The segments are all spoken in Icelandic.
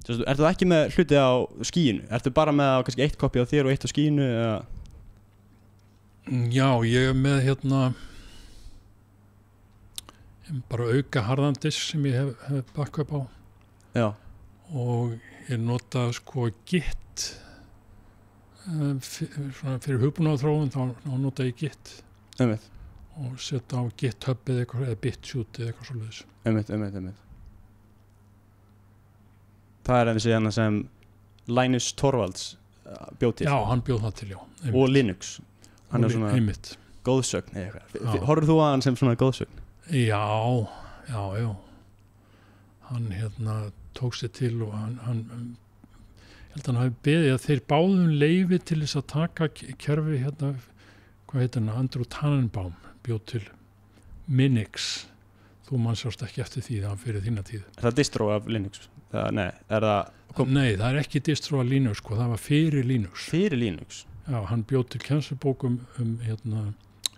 Ertu ekki með hluti á skíinu? Ertu bara með kannski eitt kopí á þér og eitt á skíinu eða? Já, ég með bara auka harðan disk sem ég hef backup á. Já. Og ég nota sko Git fyrir hugbúnaðarþróun, þá nota ég Git. Einmitt. Og setja á GitHub eða BitChute eða eitthvað svoleiðis. Einmitt. Það við segja hana sem Linus Torvalds bjóð til. Já, hann bjóð það til, já. Einmitt. Og Linux. Hann svona einmitt. Góðsögn eða eitthvað. Horfir þú að hann sem svona góðsögn? Já. Hann tók sér til og hann ég held að hann hafi beðið að þeir báðum leyfi til þess að taka kerfi hvað heitir hann, Andrew Tannenbaum bjóð til Minix. Þú mann sjást ekki eftir því það fyrir þína tíð. Er það distro af Linux? Nei, það er ekki distro af Linux, sko, það var fyrir Linux. Fyrir Linux? Já, hann bjóð til kennslubókum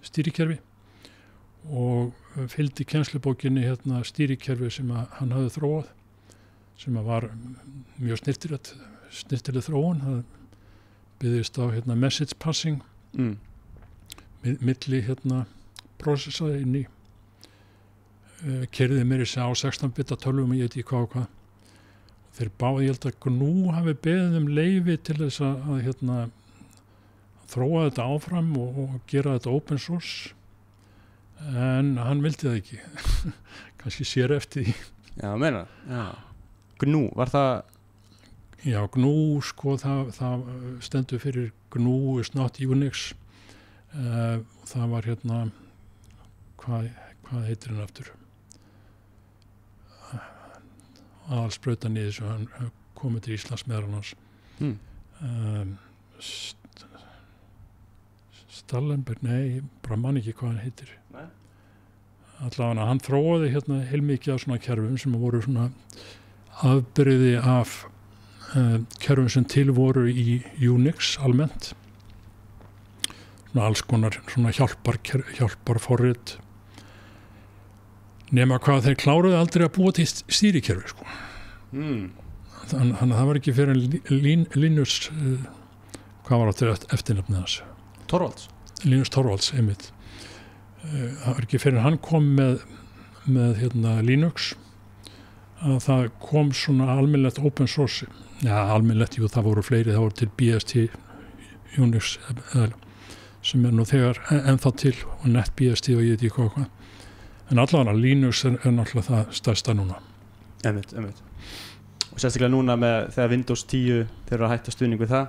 stýrikerfi og fylgdi kennslubókinni stýrikerfi sem hann hafði þróað, sem var mjög snirtileg þróun. Það byggðist á message passing milli prósessaði inn í keyrði mér á 16-bita tölvum og ég veit ekki hvað og hvað. Þeir báði, ég held að GNU hafi beðið leyfi til þess að þróa þetta áfram og gera þetta open source, en hann vildi það ekki. Kannski sér eftir því. Já, meina. Já. GNU, var það? Já, GNU, sko, það stendur fyrir GNU is not Unix. Það var hvað heitir hann aftur? Aðalsbrautan í þessu, hann komið til Íslands meðal hans. Stallenberg, nei, bara man ekki hvað hann heitir. Nei. Allavega hann þróaði heilmikið af svona kerfum sem voru svona afbrigði af kerfum sem til voru í Unix almennt. Svona alls konar svona hjálpar forrit. Nema hvað þeir kláruðu aldrei að búa til stýrikerfi, sko. Þannig að það var ekki fyrir Linus, hvað var áttur eftirnafnið hans? Torvalds? Linus Torvalds, einmitt. Það var ekki fyrir hann kom með Linux, að það kom svona almennilegt open source. Já, almennilegt, jú, það voru fleiri, það voru til BST, Unix, sem nú þegar ennþá til, og NetBST og ég veit ekki hvað. En allavega Linux er náttúrulega það stærsta núna. Einmitt. Og sérstaklega núna þegar Windows 10 þeir eru að hætta stuðning við það,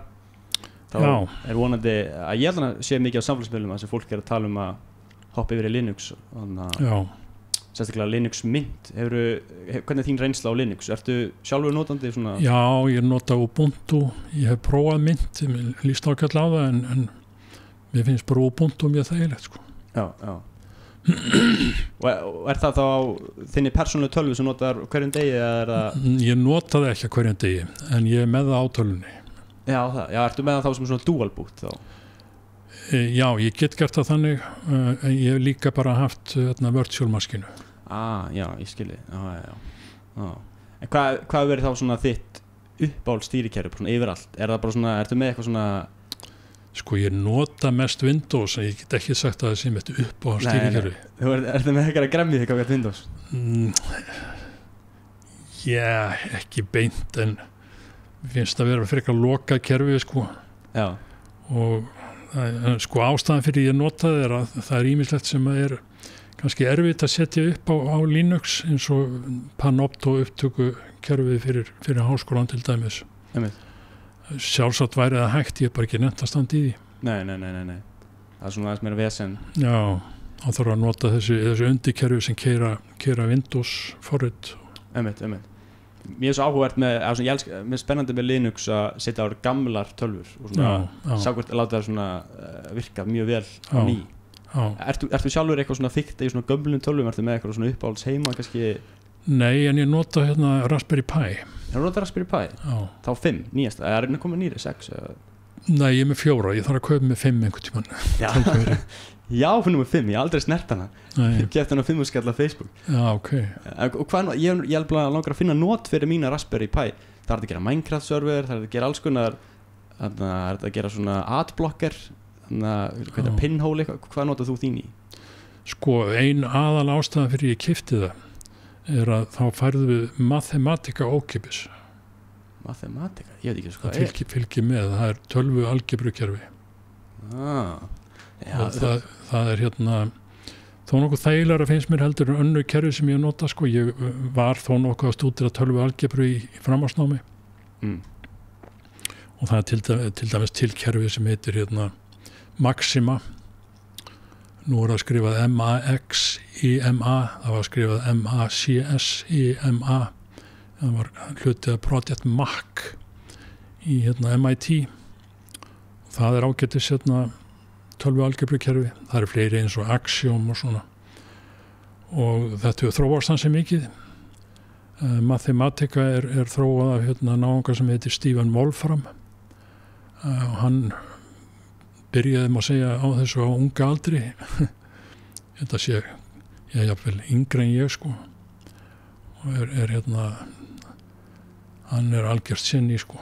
þá er vonandi að ég held að sé mikið á samfélagsmiðlum að sem fólk að tala að hoppa yfir í Linux. Sérstaklega Linux Mint. Hvernig er þín reynsla á Linux? Ertu sjálfur notandi svona? Já, ég nota Ubuntu. Ég hef prófað Mint, ég líst ákveðlega á það, en mér finnst bara Ubuntu mjög þægilegt, sko. Já. Og það þá þinni persónulegu tölvu sem notar hverjum degi eða er það? Ég nota það ekki hverjum degi, en ég er með það á tölvunni. Já, ertu með það þá sem svona dual boot þá? Já, ég get gert það þannig, en ég hef líka bara haft virtual maskinu. Já, ég skilji. Já. En hvað verið þá svona þitt uppáhald stýrikerfi svona yfirallt? Er það bara svona, ertu með eitthvað svona? Sko, ég nota mest Windows, en ég get ekki sagt að það sé mitt upp á stýrikerfi. Ertu með eitthvað að gremja þig á Windows? Já, ekki beint, en finnst að vera frekar lokað kerfi, sko. Já. Og sko, ástæðan fyrir ég nota það að það er ýmislegt sem er kannski erfitt að setja upp á Linux, eins og Panopto upptöku kerfi fyrir háskólan til dæmis. Sjálfsagt væri það hægt, ég er bara ekki nefnt að standa í því. Nei. Það er svona aðeins meira vesen. Já, þá þarf að nota þessi undirkerfi sem keyra Windows forrit. Einmitt. Mér er svo áhugavert mér spennandi með Linux að setja á gamlar tölvur og svona sákvært að láta það svona virka mjög vel á ný. Ertu sjálfur eitthvað svona þykkt í svona gömlum tölvum? Ertu með eitthvað svona uppáhalds heima kannski? Nei, en ég nota Raspberry Pi. Þú nota Raspberry Pi? Já. Þá 5, nýjasta, er það komið nýri, 6? Nei, ég er með 4, ég þarf að kaupa með 5 einhvern tímann. Já, finnum við 5, ég aldrei snert hana. Ég kefti hana 5 skall á Facebook. Já, ok. Og hvað, ég er bara langar að finna not fyrir mína Raspberry Pi. það að gera Minecraft server, það að gera alls konar, það að gera svona adblocker, þannig að pinhole, hvað notar þú þín í? Sko, ein aðal ástæða fyrir ég keypti það að þá færðu við Mathematica ókeypis. Mathematica? Ég veit ekki hvað það fylgir með, það er tölvu algebrukerfi. Það er þó nokkuð þægilegra finnst mér heldur en önnur kerfi sem ég nota, sko. Ég var þó nokkuð að stúdera tölvu algebru í framhaldsnámi og það er til dæmis til kerfi sem heitir Maxima. Nú er það skrifað M-A-X-I-M-A, það var skrifað M-A-C-S-I-M-A, það var hlutið af Project Mac í MIT. Það er ágætis tölvu algebrukerfi, það eru fleiri eins og Axiom og svona. Og þetta er þróast hansi mikið. Mathematica er þróað af náunga sem heitir Stephen Wolfram. Hann byrjaði maður að segja á þessu á unga aldri. Þetta sé ég jafnvel yngri en ég, sko. Og hann er algjört sinni, sko.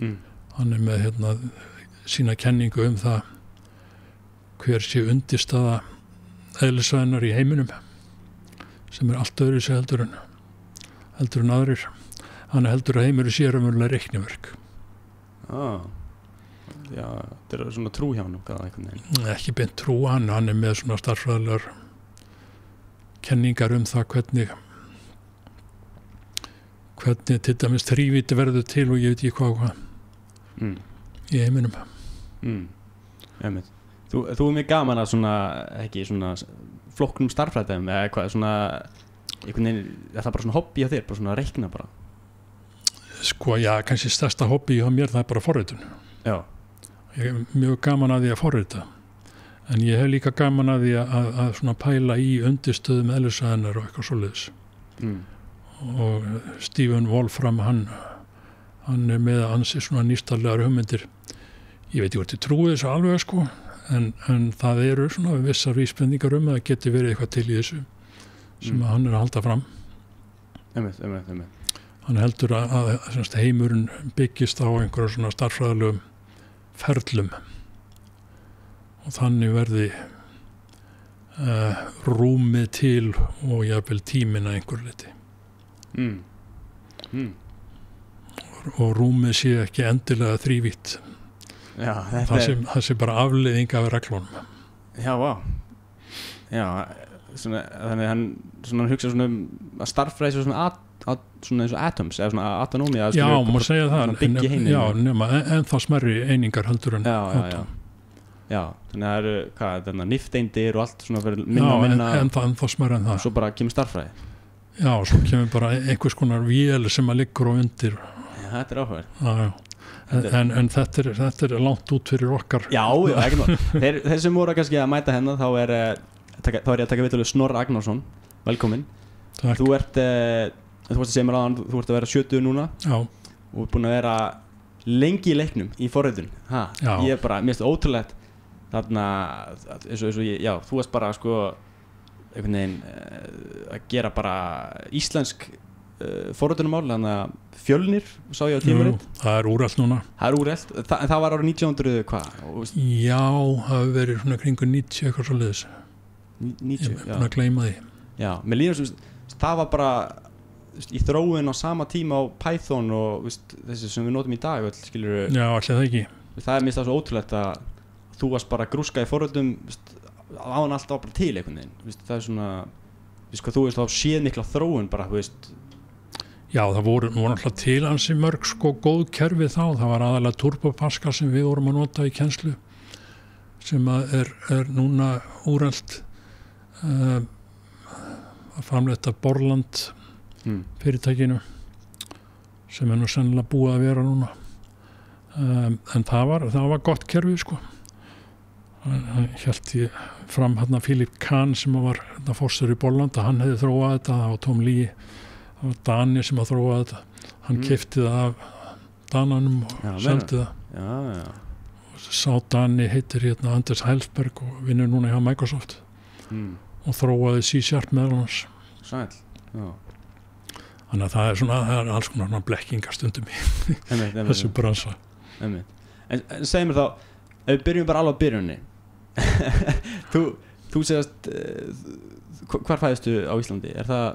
Hann er með sína kenningu það hver sé undirstaða eðlisfræðinnar í heiminum sem er allt öðru sér heldur en aðrir. Hann heldur að heimurinn sé raunverulega reikniverk. Já, þetta er svona trú hjá hann ekki beint trú, hann er með svona starffræðilegar kenningar það hvernig til dæmis þrívíti verður til og ég veit ekki hvað í heiminum. Þú er mjög gaman að svona, ekki svona flokknum starffræðum eða eitthvað svona einhvern veginn, er það bara svona hobby á þér, bara svona að reikna bara? Sko, já, kannski stærsta hobby hjá mér það er bara forritun. Já. Ég er mjög gaman að því að forrita, en ég hef líka gaman að því að svona pæla í undirstöðum eðlisfræðinnar og eitthvað svoleiðis. Og Stephen Wolfram, hann er með ansi svona nýstarlegar hugmyndir. Ég veit ekki hvort ég trúi þessu alveg, sko, en það eru svona vissar vísbendingar að það geti verið eitthvað til í þessu sem hann er að halda fram. Hann heldur að heimurinn byggist á einhverja svona starffræðilegum ferlum og þannig verði rúmið til og jafnvel tíminn að einhver liti. Og rúmið sé ekki endilega þrívítt. Já, það sé bara afleiðing af reglunum. Já, vá. Já, svona, þannig hann hugsa svona að starffræði svona eins og atoms eða svona atonómi. Já, maður segja það. Já, en þá smerri einingar heldur en atom. Já, þannig að það eru nifteindir og allt svona fyrir minna og minna. Já, en þá smerri en það. Svo bara kemur starffræði. Já, svo kemur bara einhvers konar vél sem að liggur á undir. Já, þetta er áhugaverð. Já. En þetta er langt út fyrir okkar. Já, ekki náttúrulega. Þeir sem voru kannski að mæta hennar, þá er ég að taka viðtölu Snorra Agnarsson. Velkomin. Takk. Þú varst að segja mér áðan, þú ert að vera 70 núna. Já. Og búin að vera lengi í leiknum í forritun. Já. Ég er bara, mér finnst það ótrúlegt þarna, eins og já, þú varst bara sko einhvern veginn að gera bara íslensk forritunumál, þannig að Fjölnir sá ég á tímarit. Það er úrelt núna. Það er úrelt, en það var árið 1900 hvað? Já, það hefur verið svona kringu 90 eitthvað svo leiðis. 90, ég er búin að gleyma því. Já, mér líður sem það var bara í þróun á sama tíma á Python og þessi sem við notum í dag, skilur. Já, allir það ekki. Það er mér það svo ótrúlegt að þú varst bara að grúska í forritum áðan allt var bara til einhvern veginn. Það er svona, þú veist þá séð mikla þróun bara, Já, það voru alltaf til ansi mörg sko góð kerfi þá. Það var aðalega Turbo Pascal sem við vorum að nota í kennslu sem er núna úrelt að framleita Borland fyrirtækinu sem er nú sennilega búið að vera núna. En það var gott kerfi sko. Hann hélt ég fram Philip Kahn sem var fórstur í Borland að hann hefði þróað þetta. Það var Tom Lee, það var Dani sem að þróa þetta. Hann keypti það af Dananum og seldi það. Og sá Dani heitir Anders Hælsberg og vinnur núna hjá Microsoft og þróaði C# meðal hans. Sæll, já. þannig að það er alls konar blekkingar stundum í þessu bransa. En segð mér þá, ef við byrjum bara alveg á byrjunni þú segast hvar fæðistu á Íslandi? Er það?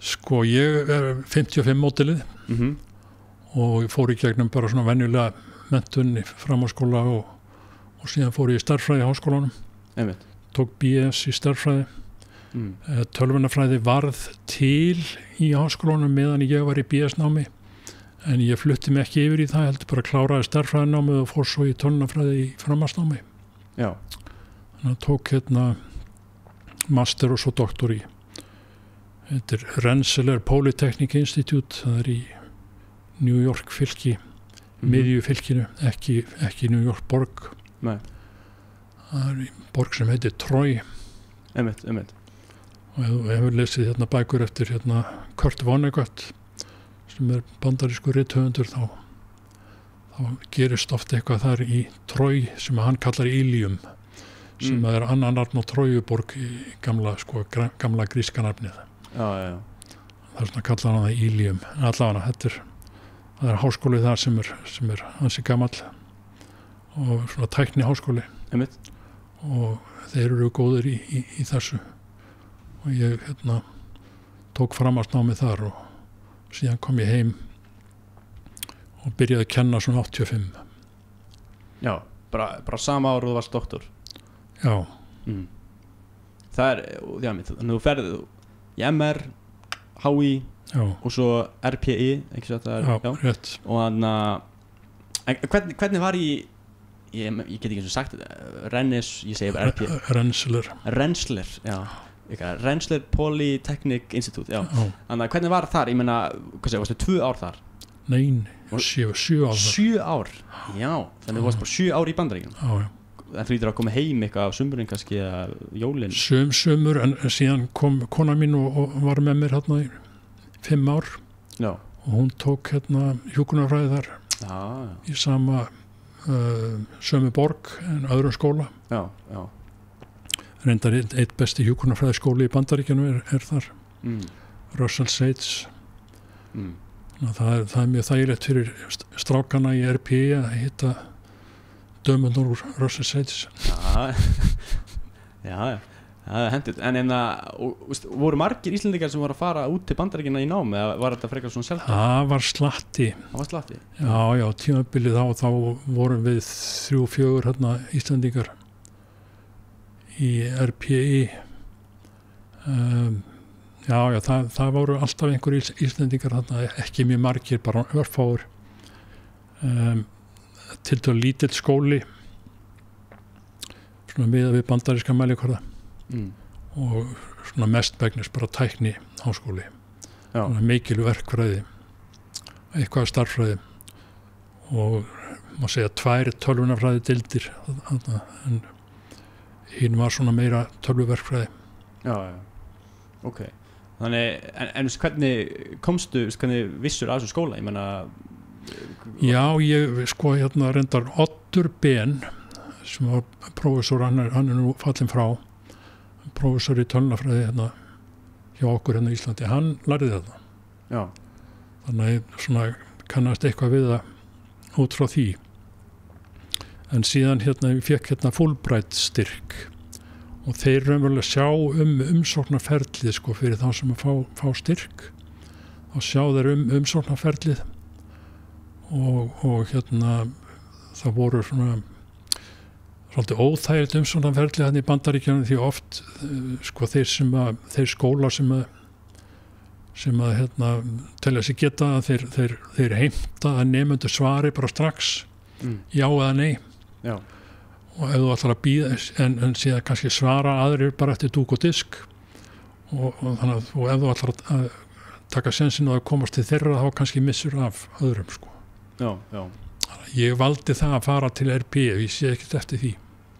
Sko, ég er 55 mótilið og ég fór í gegnum bara svona venjulega menntun í framhaldsskóla og síðan fór ég í stærðfræði í háskólanum. Tók BS í stærðfræði. Tölvunarfræði varð til í háskólanum meðan ég var í BS-námi, en ég flutti mig ekki yfir í það, heldur bara kláraði stærðfræðinámið og fór svo í tölvunarfræði í framhaldsnámi. Já. Þannig að tók master og svo doktor í. Þetta er Rensselaer Polytechnic Institute, það er í New York fylki, miðju fylkinu, ekki New York borg. Nei. Það er í borg sem heitir Troy. Einmitt. Og ef við hefur lesið bækur eftir Kurt Vonnegut sem er bandarískur rithöfundur, þá gerist oft eitthvað þar í Troy sem hann kallar Ilium, sem er annan nafn á Trojuborg í gamla gríska nafnið. Já. Það er kallar hann það Ilium. Allavega það er háskóli þar sem er ansi gamall og svona tækni háskóli. Einmitt. Og þeir eru góðir í þessu. Og ég tók framhaldsnámið þar og síðan kom ég heim og byrjaði að kenna svona 85. Já, bara sama ár og þú varst doktor. Já. Það er, þannig að þú ferðið í MR, HÍ og svo RPI, ekki svo þetta er? Já, rétt. Og þannig hvernig var ég get ekki eins og sagt þetta, ég segi bara RPI. Rensselaer, já. Rensselaer Polytechnic Institute, já. Þannig að hvernig var þar, ég meina, varstu 2 ár þar? Nei, 7 ár. 7 ár? Já, þannig að þú varst bara 7 ár í Bandaríkjunum. Já. En þú lítur að koma heim eitthvað á sumurinn kannski eða jólinn? Sumur, en síðan kom kona mín og var með mér í 5 ár. Já. Og hún tók hjúkrunarfræði þar. Já. Í sama sömu borg en öðrum skóla. Já. Reyndar eitt besti hjúkrunarfræðiskóli í Bandaríkjunum er þar. Russell Sage. Það er mjög þægilegt fyrir strákana í RPI að hitta dömundur úr Russell Sage. Já, það er hendut. En voru margir Íslendingar sem voru að fara út til Bandaríkjanna í nám, eða var þetta frekar svona sjálft? Það var slatti. Já, tímabilið þá vorum við 3-4 Íslendingar í RPI. Það voru alltaf einhverjir Íslendingar ekki mjög margir, bara örfáir. Tiltölu lítill skóli svona miðað við bandaríska mælikvarða og svona mestmegnis bara tækni háskóli. Mikil verkfræði, eitthvað starffræði og má segja 2 tölvunarfræði deildir, en hinn var svona meira tölvuverkfræði. Já, ok. Þannig, en hvernig komstu, hvernig vissur að þessum skóla? Ég meina... Já, ég reyndar Oddur Ben, sem var prófessor, hann er nú fallinn frá, prófessor í tölvunarfræði hjá okkur í Íslandi, hann lærði þetta. Já. Þannig að ég svona kannast eitthvað við það út frá því. En síðan ég fékk Fulbright styrk og þeir raunverulega sjá umsóknarferlið fyrir þá sem að fá styrk. Þá sjá þeir umsóknarferlið og það voru svona svolítið óþægilegt umsóknarferlið í Bandaríkjunum, því oft þeir skólar sem að telja sig geta að þeir heimta að nemendur svari bara strax já eða nei. Já. Og ef þú ætlar að bíða en síðan kannski svara aðrir bara eftir dúk og disk og þannig að ef þú ætlar að taka sensin og að komast til þeirra þá kannski missur af öðrum Já. Ég valdi það að fara til RP, ég sé ekkert eftir því.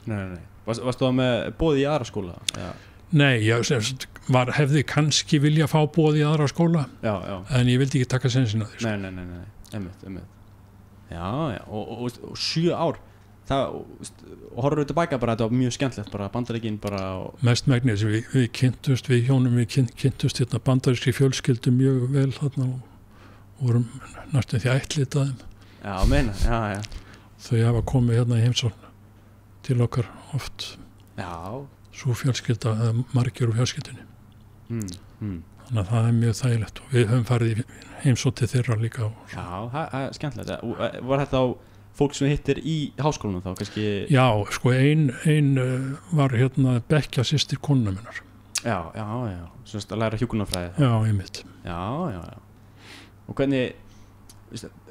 Nei. Varstu það með boð í aðra skóla? Já. Nei, ég hefði kannski vilja fá boð í aðra skóla, en ég vildi ekki taka sensin að því. Nei. Einmitt. Já, og 7 ár. og horfum við tilbaka bara, þetta var mjög skemmtilegt bara Bandaríkin bara mest megnis, við kynntust við hjónum, við kynntust hérna bandarískri fjölskyldu mjög vel þarna og vorum næstum því ættlitaðum. Já, meina, já. Þau hafa komið hérna í heimsókn til okkar oft. Já. Svo fjölskylda, margir úr fjölskyldunni. Þannig að það er mjög þægilegt og við höfum farið í heimsókn til þeirra líka. Já, það er skemmtilegt. Var þetta á fólk sem hittir í háskólanum þá kannski? Já, sko ein var hérna bekkja systir konuna minnar. Já. Svona að læra hjúkrunarfræði. Já, einmitt. Já. Og hvernig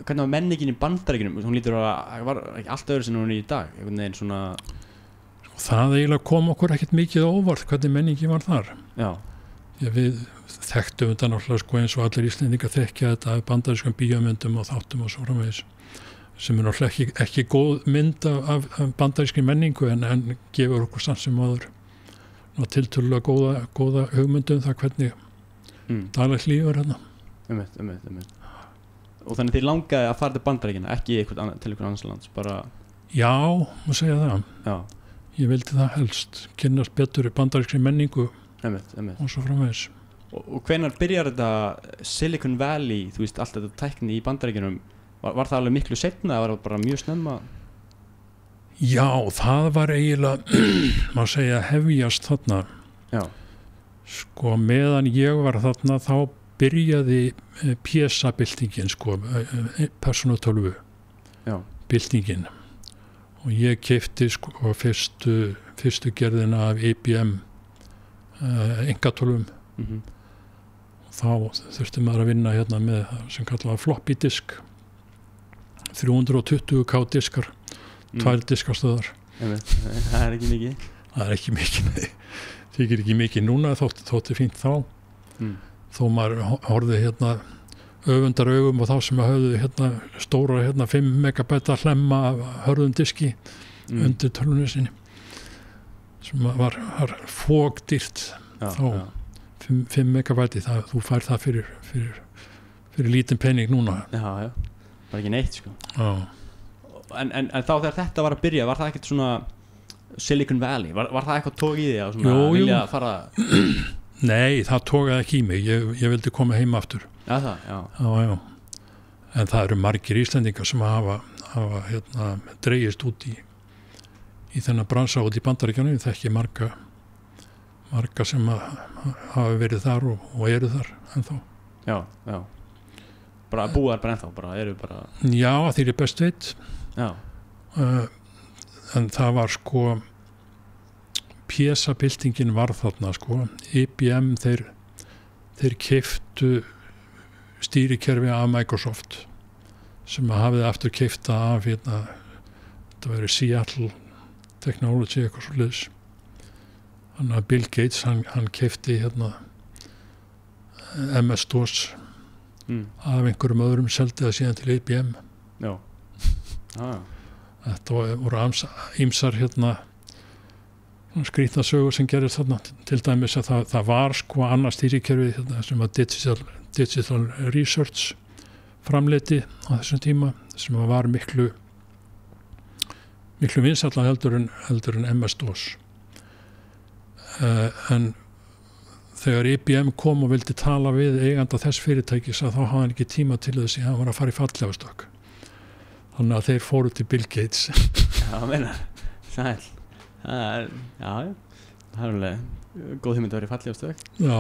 var menningin í Bandaríkjunum? Hún lítur að var ekki allt öðru sem hún er í dag. Einhvern veginn svona. Það eiginlega kom okkur ekkert mikið á óvart hvernig menningin var þar. Já. Já, við þekktum þetta náttúrulega sko eins og allir Íslendingar þekkja þetta af bandarískum bíómyndum og þáttum og svo framvegis. Sem er náttúrulega ekki góð mynd af bandarískri menningu en gefur okkur samt sem áður tiltölulega góða hugmyndum það hvernig daglegt líf er hérna. Einmitt. Og þannig þið langaði að fara til Bandaríkjanna, ekki til einhvern annars lands, bara. Já, má segja það. Já. Ég vildi það helst, kynnast betur í bandarískri menningu. Einmitt. Og svo framvegis. Og hvenær byrjar þetta Silicon Valley, þú veist, allt þetta tækni í Bandaríkjunum? Var það alveg miklu seinna eða var það bara mjög snemma? Já, það var eiginlega, má segja, hefjast þarna. Já. Sko, meðan ég var þarna, þá byrjaði PSA-byltingin, sko, persónutölvu. Já. Byltingin. Og ég keypti, sko, fyrstu gerðina af IBM einkatölvum. Þá þurfti maður að vinna hérna með sem kallaði floppy disk. 320K diskar, 2 diskastöðar. Það er ekki mikið. Það er ekki mikið, nei. Þykir ekki mikið núna, þótti fínt þá. Þó maður horfði hérna öfundar augum og þá sem höfðu hérna stóra hérna 5 megabæta hlemma af hörðum diski undir tölvunni sinni. Sem var fógdýrt þá. 5 megabæti, þú fær það fyrir lítinn penning núna. Já. Var ekki neitt sko. Já. En þá þegar þetta var að byrja, var það ekkert svona Silicon Valley? Var það eitthvað tók í því að svona vilja fara? Nei, það tókaði ekki í mig. Ég vildi koma heim aftur. Já. Já. En það eru margir Íslendingar sem hafa hérna dregist út í þennan bransa út í Bandaríkjunum. Ég þekki marga sem hafa verið þar og eru þar ennþá. Já. Bara búar bara ennþá, eru bara. Já, þeir eru best veit. Já. En það var sko PSA-byltingin var þarna sko. IBM þeir keyptu stýrikerfi af Microsoft sem hafði aftur keypta af hérna, þetta verið Seattle Technology eitthvað svo liðs. Þannig að Bill Gates hann keypti hérna MS-DOS af einhverjum öðrum, seldi það síðan til IBM. Já. Þetta voru ýmsar hérna skrýtna sögur sem gerist þarna, til dæmis að það var sko annað stýrikerfi hérna, sem var Digital Research framleiti á þessum tíma sem var miklu vinsælla heldur en MS-DOS. En þegar IBM kom og vildi tala við eiganda þess fyrirtækis að þá hafði hann ekki tíma til þess að hann var að fara í fallhlífastokk. Þannig að þeir fóru til Bill Gates. Já, meina, sæl. Það er alveg góð hugmynd að vera í fallhlífastokk. Já.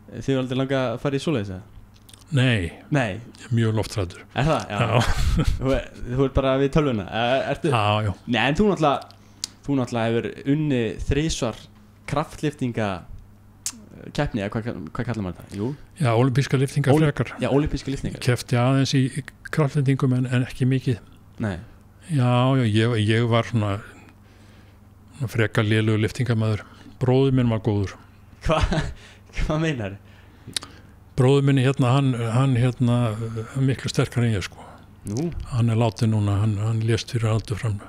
Þið var aldrei langað að fara í svoleiðis eða? Nei. Mjög loftræddur. Er það? Já. Þú ert bara við tölvuna. Ertu? Já. Nei, en þú náttúrulega hefur unnið 3 kraftliftinga keppni, eða hvað kallar maður það? Jú. Já, ólympíska lyftingar frekar. Já, ólympíska lyftingar. Kepti aðeins í kraftliftingum en ekki mikið. Nei. Já, ég var svona frekar lélegur lyftingamæður. Bróðir minn var góður. Hvað meinar? Bróðir minn hérna, hann hérna miklu sterkar en ég sko. Nú? Hann er látið núna, hann lést fyrir aldur fram.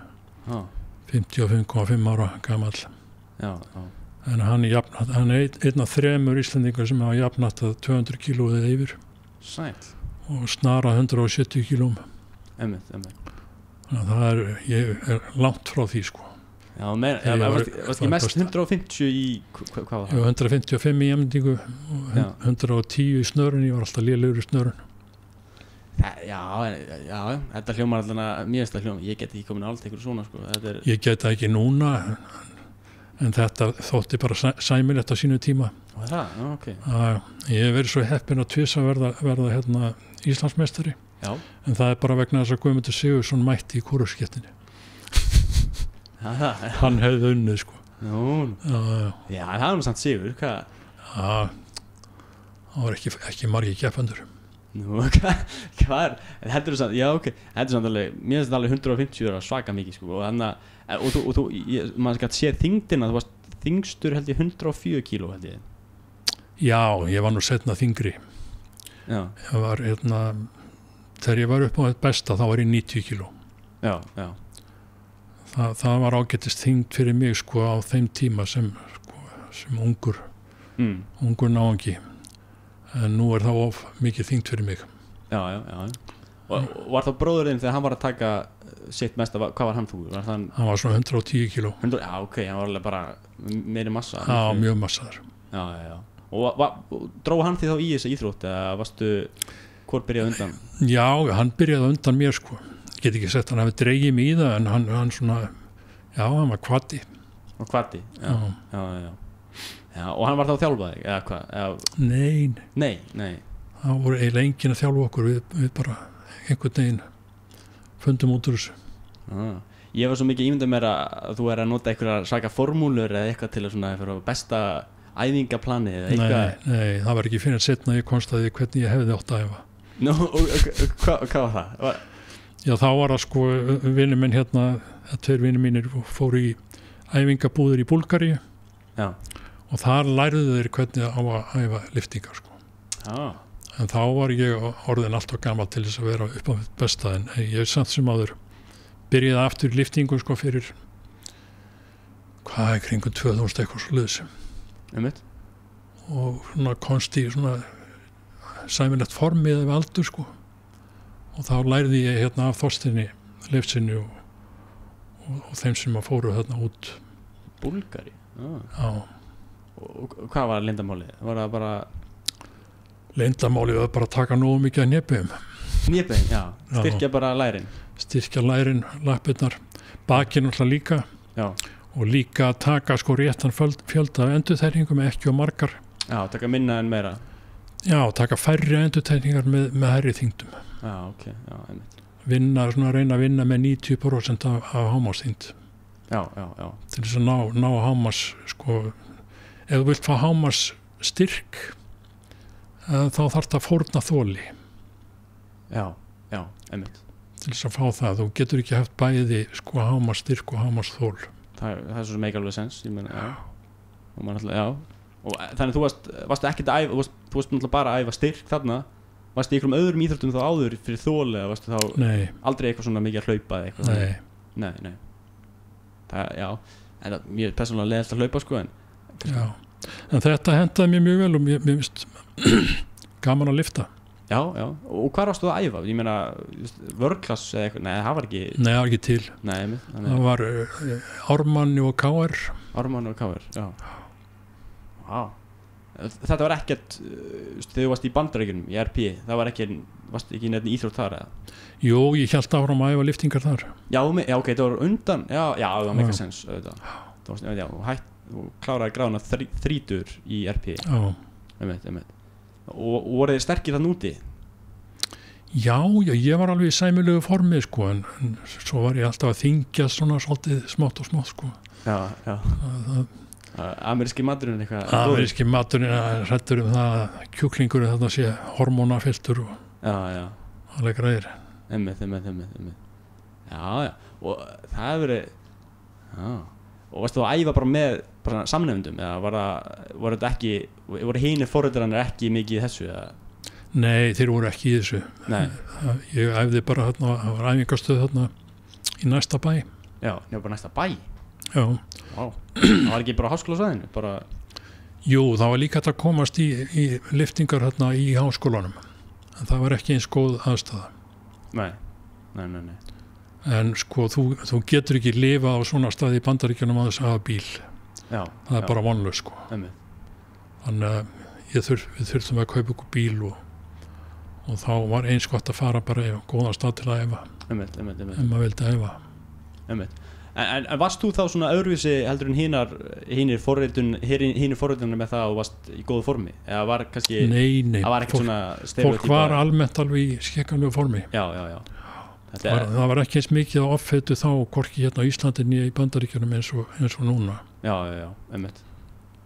55,5 ára gamall. Já. En hann er einn af 3 Íslendingar sem hafa jafnatað 200 kíló eða yfir. Sæl. Og snarað 170 kílóm. Einmitt. þannig að ég langt frá því sko. Já, varst ekki mest 150 í, hvað var það? 155 í emdingu og 110 í snörun, ég var alltaf lélegur í snörun. Já, þetta hljómar allavega mjög stað hljóm, ég get ekki komin allt ykkur svona sko. Ég get það ekki núna, en þetta þótti bara sæmilegt á sínu tíma. Það, ok. Ég hef verið svo heppinn að tvisa verða hérna Íslandsmeistari, en það er bara vegna þess að Guðmundur Sigurðsson mætti í kúruskettinni. Hann hefði unnið sko. Já, það var samt sigur, hvað? Já, það var ekki margir keppendur. Hvað er, þetta er samt, já ok, þetta er samt alveg, mér finnst þetta alveg 150 € svaka mikið sko, og þú, maður skal sé þyngdina, þú varst þyngstur held ég 104 kíló held ég. Já, ég var nú seinna þyngri. Já. Ég var þegar ég var upp á þetta besta þá var ég 90 kíló. Já. Það var ágætist þyngd fyrir mig sko á þeim tíma sem ungur náungi, en nú er það of mikið þyngd fyrir mig. Já. Og var það bróðurinn þegar hann var að taka sitt mesta, hvað var hann þú? Hann var svona 110 kíló. Já, ok, hann var alveg bara meiri massa. Já, mjög massaður. Já. Og dró hann því þá í þessa íþrótt, eða varstu, hvor byrjaði undan? Já, hann byrjaði undan mér sko. Ég get ekki sett hann hefði dreigið mig í það, en hann svona, já, hann var hvati. Og hvati, já. Og hann var þá að þjálfa þig, eða hvað? Nei. Það voru eiginlega enginn að þjálfa okkur, við bara einhvern veginn fundum út úr þessu. Ég var svo mikið ímyndað mér að þú er að nota einhverja svaka formúlur eða eitthvað til að svona fyrir besta æfingaplanið eða eitthvað. Nei, það var ekki fyrir að setna ég konstaði hvernig ég hefði átt að æfa. Hvað var það? Já, þá var það sko, vinur minn hérna, tveir vinur mínir fóru í æfingabúðir í Búlgaríu. Já. Og þar lærðu þeir hvernig á að æfa lyftingar sko. En þá var ég orðin alltaf gamall til þess að vera upp á besta, en ég samt sem áður byrjaði aftur í lyftingu sko fyrir hvað kringum 2000 eitthvað svo liðs. Og svona komst í svona sæmilegt formið við aldur sko. Og þá lærði ég hérna af Þorsteini Leifsinni og þeim sem að fóru þarna út. Búlgari? Já. Og hvað var leyndamálið? Var það bara... Leyndamálið var bara að taka nógu mikið að nébegum. Nébegum, já. Styrkja bara lærin. Styrkja lærin, lappirnar, bakinn alltaf líka. Já. Og líka að taka sko réttan fjölda endurþæringum, ekki og margar. Já, taka minna en meira. Já, taka færri endurþæringar með hærri þyngdum. Já, ok, já, einmitt. Reyna að vinna með 90% af hámarksþyngd. Já. Til þess að ná hámarks, sko, ef þú vilt fá hámarksstyrk, þá þarf það að fórna þoli. Já, einmitt. Til þess að fá það, þú getur ekki haft bæði, sko, hámarksstyrk og hámarksþól. Það er svo make alveg sens, ég meina, já. Og maður alltaf, já. Og þannig þú varst ekkert að æfa, þú varst náttúrulega bara að æfa styrk þarna. Varstu í einhverjum öðrum íþróttum þá áður fyrir þoli eða varstu þá aldrei eitthvað svona mikið að hlaupa eða eitthvað? Nei. Það, já, en það er mjög persónulega leiðilegt að hlaupa sko en... Já, en þetta hendaði mér mjög vel og mér finnst gaman að lyfta. Já, og hvað varstu það að æfa? Ég meina, vörklass eða eitthvað, nei það var ekki... Nei, það var ekki til. Nei, það var Ármanni og KR. Ármanni og KR, já. Vá. Þetta var ekkert, þegar þú varst í Bandaríkjunum, í RP, það var ekki, varst ekki nefn íþrótt þar eða? Jú, ég hélt áfram að æfa lyftingar þar. Já, ok, það var undan, já, það var mikið sens, auðvitað. Þú kláraði grána 30 í RP. Já. Einmitt. Og voru þið sterkir þann úti? Já, ég var alveg í sæmilegu formi, sko, en svo var ég alltaf að þyngja svona svolítið smátt og smátt, sko. Já. Ameríski maturinn eitthvað? Ameríski maturinn hrættur það að kjúklingurinn þarna sé hormónafylltur og alveg græðir. Einmitt. Já, og það hefur verið, og varstu þú að æfa bara með samnefndum eða voru hinir foreldrarnir ekki mikið í þessu? Eða? Nei, þeir voru ekki í þessu. Nei. Ég æfði bara þarna, það var æfingarstöð þarna í næsta bæ. Já, bara næsta bæ? Já. Vá, það var ekki bara háskólasvæðinu? Jú, það var líka hægt að komast í lyftingar hérna í háskólanum, en það var ekki eins góð aðstæða. Nei. en sko þú getur ekki lifa á svona staði í Bandaríkjunum að þess að hafa bíl. Það er bara vonlaust sko. Þannig að við þurftum að kaupa ykkur bíl og þá var eins gott að fara bara í góðan stað til að æfa. Ef maður vildi æfa. En varst þú þá svona öðruvísi heldur en hinir forritunum með það að þú varst í góðu formi? Eða var kannski... Nei, það var ekki svona fólk var almennt alveg í skikkanlegu formi. Já. Það var ekki eins mikið á offetu þá, hvorki hérna á Íslandi né í Bandaríkjunum eins og núna. Já, einmitt.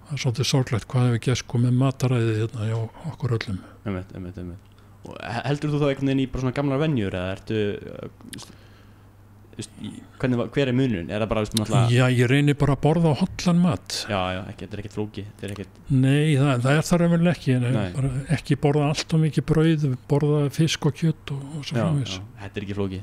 Það er svolítið sorglegt hvað hefur gert sko með mataræði hérna hjá okkur öllum. Einmitt. Og heldur þú þá einhvern veginn í bara svona gamlar venjur eða ertu... hver er munurinn? Er það bara náttúrulega... Já, ég reyni bara að borða hollan mat. Já, þetta er ekkert flóki. Nei, það er það raunverulega ekki, bara ekki borða allt og mikið brauð, borða fisk og kjöt og svo framvegis. Já, þetta er ekki flóki.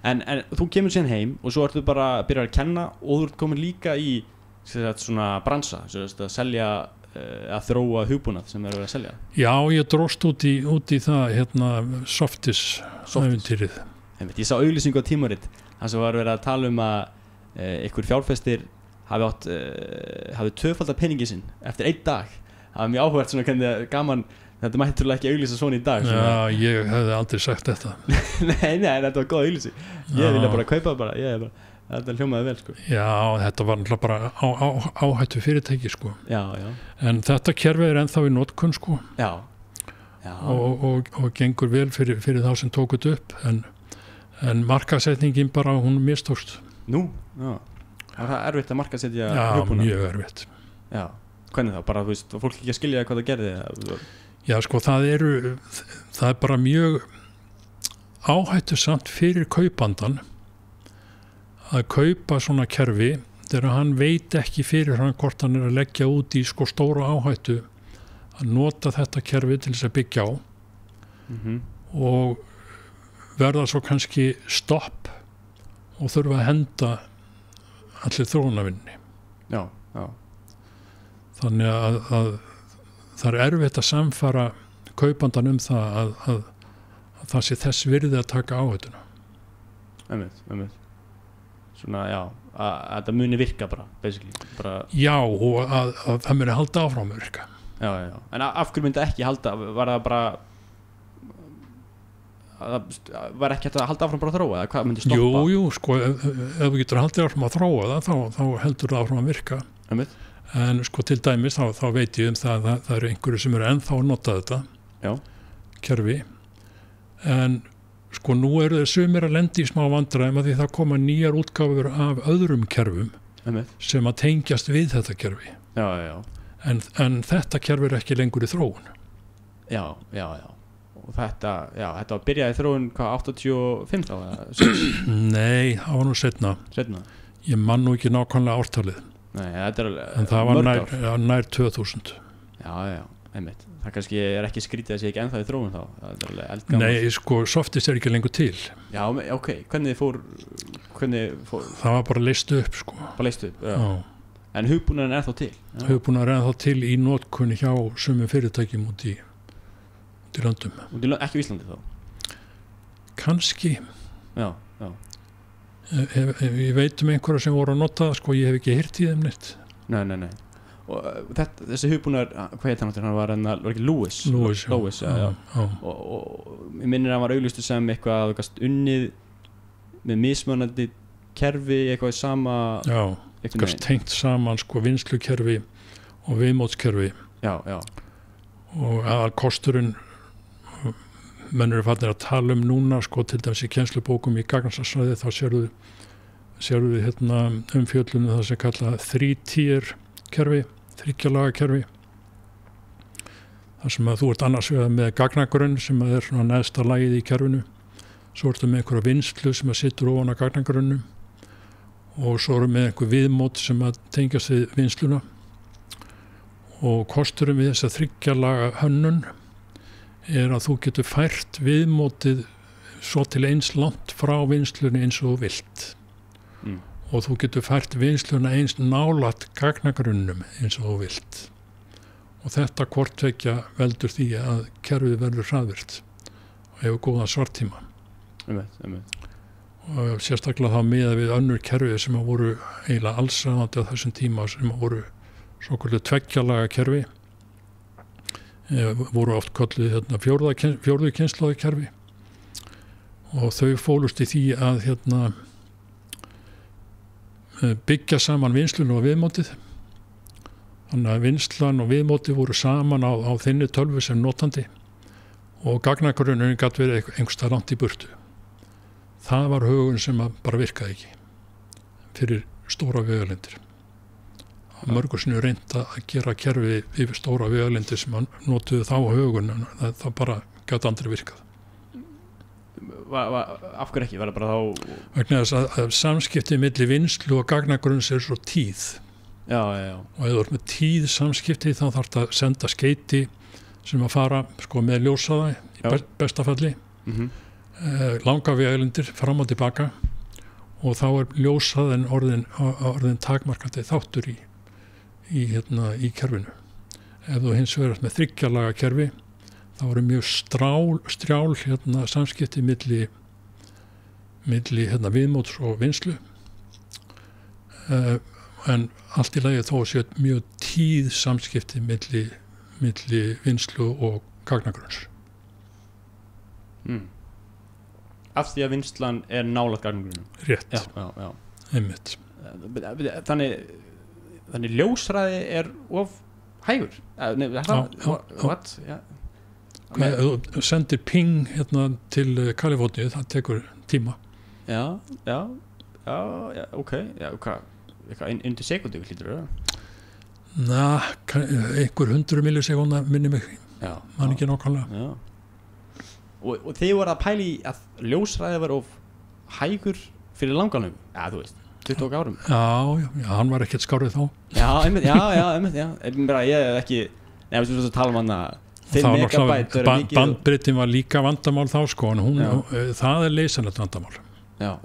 En þú kemur síðan heim og svo ertu bara að byrja að kenna og þú ert komin líka í svona bransa, að selja að þróa hugbúnað sem verið að selja. Já, ég dróst út í það Softis-ævintýrið. Ég sá auglýsingu á Tímarit þar sem var verið að tala að einhver fjárfestir hafi tvöfaldað peningi sinn eftir 1 dag. Það var mjög áhugavert svona hvernig gaman, þetta mætti trúlega ekki auglýsa svona í dag. Já, ég hefði aldrei sagt þetta. Nei, þetta var góð auglýsing. Ég vilja bara kaupa þetta hljómaði vel sko. Já, þetta var náttúrulega bara áhættu fyrirtæki sko. Já. En þetta kerfi er ennþá í notkun sko. Já. Og gengur vel fyrir þá sem tókut upp en markaðsetningin bara hún mistókst. Nú, já. Það er erfitt að markaðsetja hugbúnað. Já, mjög erfitt. Já, hvernig þá? Bara, þú veist, fólk ekki að skilja hvað það gerði? Já, sko, það er bara mjög áhættusamt fyrir kaupandan að kaupa svona kerfi þegar hann veit ekki fyrir hann hvort hann er að leggja út í sko stóra áhættu að nota þetta kerfi til þess að byggja á og verða svo kannski stopp og þurfa að henda allir þróunarvinni. Já. Þannig að það er erfitt að samfara kaupandan það að það sé þess virði að taka áhættuna. Einmitt. Svona, já, að þetta muni virka basically. Já, og að það muni halda áfram að virka. Já. En af hverju myndi ekki halda? Var það bara... var ekki hægt að halda áfram bara að þróa? Hvað myndi stoppa? Jú, sko, ef þú getur haldið áfram að þróa þá heldur það áfram að virka. Einmitt. En sko til dæmis þá veit ég það að það eru einhverju sem eru ennþá að nota þetta kerfi. En sko nú eru þeir sumir að lenda í smá vandræðum að því það koma nýjar útgáfur af öðrum kerfum sem að tengjast við þetta kerfi. Já. En þetta kerfi er ekki lengur í þróun. Já. Og þetta var byrjaði þróun hvað, 85 þá? Nei, það var nú setna. Ég man nú ekki nákvæmlega ártalið. Nei, þetta er en það var nær 2000. Já, einmitt. Það kannski er ekki skrítið að sé ekki ennþá í þróun þá. Það er alveg eldgamalt. Nei, sko, Softis er ekki lengur til. Já, ok. Hvernig fór... Það var bara leyst upp, sko. Bara leyst upp, já. En hugbúnaðurinn er þá til? Hugbúnaðurinn er þá til í notkun hjá sumum fyrirtækjum út í löndum. Ekki í Íslandi þá? Kannski. Já. Ég veit einhverja sem voru að nota það, sko, ég hef ekki heyrt í þeim neitt. Nei. Og þessi hugbúnaður, hvað heit hann var ekki Lewis, já. Og ég minnir að hann var auglýstur sem eitthvað að unnið með mismunandi kerfi, eitthvað í sama... Já, eitthvað tengt saman, sko, vinnslukerfi og viðmótskerfi. Já. Og aðal kosturinn menn eru farnir að tala núna, sko, til dæmis í kennslubókum í gagnasafnsfræði þá sérðu hérna umfjöllun það sem kalla 3-tier kerfi, 3-laga kerfi. Þar sem að þú ert annars vegar með gagnagrunn sem að er svona neðsta lagið í kerfinu. Svo ertu með einhverja vinnslu sem að situr ofan á gagnagrunnum og svo erum með einhver viðmót sem að tengjast við vinnsluna. Og kosturum við þessa 3-laga hönnun er að þú getur fært viðmótið svo til eins langt frá vinnslunni eins og þú vilt. Og þú getur fært vinnsluna eins nálægt gagnagrunnum eins og þú vilt. Og þetta hvort tveggja veldur því að kerfið verður hraðvirkt og hefur góðan svartíma. Einmitt. og sérstaklega þá miðað við önnur kerfi sem að voru eiginlega allsráðandi á þessum tíma sem að voru svoköldu tveggjalaga kerfi voru oft kölluð fjórðu kynslóðu kerfi og þau fólust í því að byggja saman vinsluna og viðmótið. Þannig að vinslan og viðmótið voru saman á þinni tölvu sem notandi og gagnagrunnurinn gat verið einhverstað langt í burtu. Það var hugun sem bara virkaði ekki fyrir stóra vegalindir. Mörgur sinni reynt að gera kerfi yfir stóra vegalindir sem notuðu þá hugun en það bara gat aldrei virkað. Af hverju ekki? Var það bara þá... Vegna þess að samskipti milli vinslu og gagnagrunns er svo tíð. Já. Og ef þú ert með tíð samskipti þá þarf það að senda skeyti sem að fara með ljósaða í bestafalli. Langa vegalindir fram og tilbaka og þá er ljósaðin orðin takmarkandi þáttur í kerfinu. Ef þú hins vegar með þryggjalaga kerfi þá eru mjög strjál samskipti milli viðmóts og vinslu en allt í lagi þó sé mjög tíð samskipti milli vinslu og gagnagrunns. Af því að vinslan er nálægt gagnagrunnum. Rétt. Já. Einmitt. Þannig ljósræði er of hægur. What? Já. Þú sendir ping til Kaliforníu, það tekur tíma. Já, ok. Hvað, undir sekundu hlýtur það? Einhver 100 millisekúnda minni mig. Já. Man ekki nákvæmlega. Já. Og þið voru að pæli að ljósræði var of hægur fyrir langanum. Já, þú veist, 20 árum. Já, hann var ekkert skárið þá. Já. Ég hef ekki, við svo tala um hann að 5 megabæt eru mikið. Bandbreiddin var líka vandamál þá en það er leysanlegt vandamál. Já.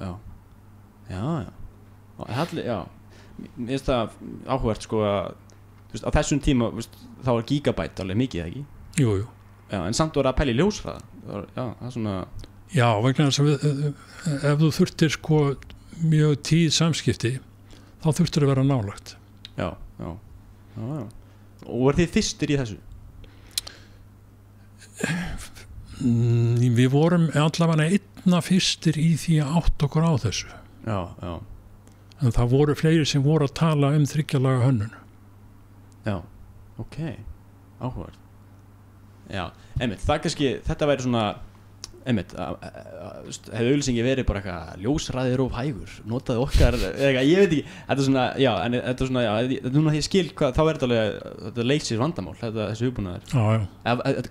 Mér finnst það áhugavert að á þessum tíma þá var gigabæt alveg mikið, ekki? Jú. Já, en samt voru að pæla í ljósræða. Það er svona... Já, vegna þess að ef þú þurftir mjög tíð samskipti þá þurftir að vera nálægt. Já. Og voru þið fyrstir í þessu? Við vorum allavega einna fyrstir í því að átta okkur á þessu. Já. En það voru fleiri sem voru að tala um þryggjalaga hönnun. Já, ok. Áhugavert. Já, einmitt, það kannski, þetta væri svona, einmitt, hefði auglýsingi verið bara eitthvað ljósræðir of hægur, notaði okkar, eitthvað, ég veit ekki, þetta er svona, já, en þetta er svona, já, núna því ég skil hvað, þá er þetta leysir vandamál, þessi hugbúnaður. Já.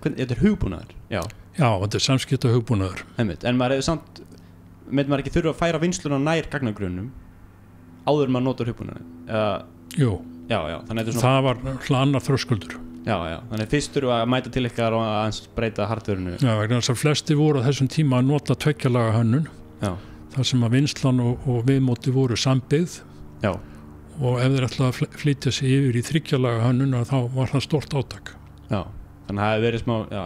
Þetta er hugbúnaður, já. Já, þetta er samskipta hugbúnaður. Einmitt, en maður hefði samt, maður ekki þurfa að færa vinsluna nær gagnagrunnum áður maður notar hugbúnaður, Jú. Já, þannig að þetta er svona... Það var annar þröskuldur. Já, þannig fyrst þurfa að mæta til ykkar og að breyta hardverinu. Já, vegna þess að flesti voru á þessum tíma að nota tveggjalaga hönnun. Já. Þar sem að vinslan og viðmóti voru sambyggð. Já. Og ef þeir ætlaði að flytja sig yfir í þryggjalaga hönnun þá var það stórt átak. Já, þannig að það hefði verið smá, já.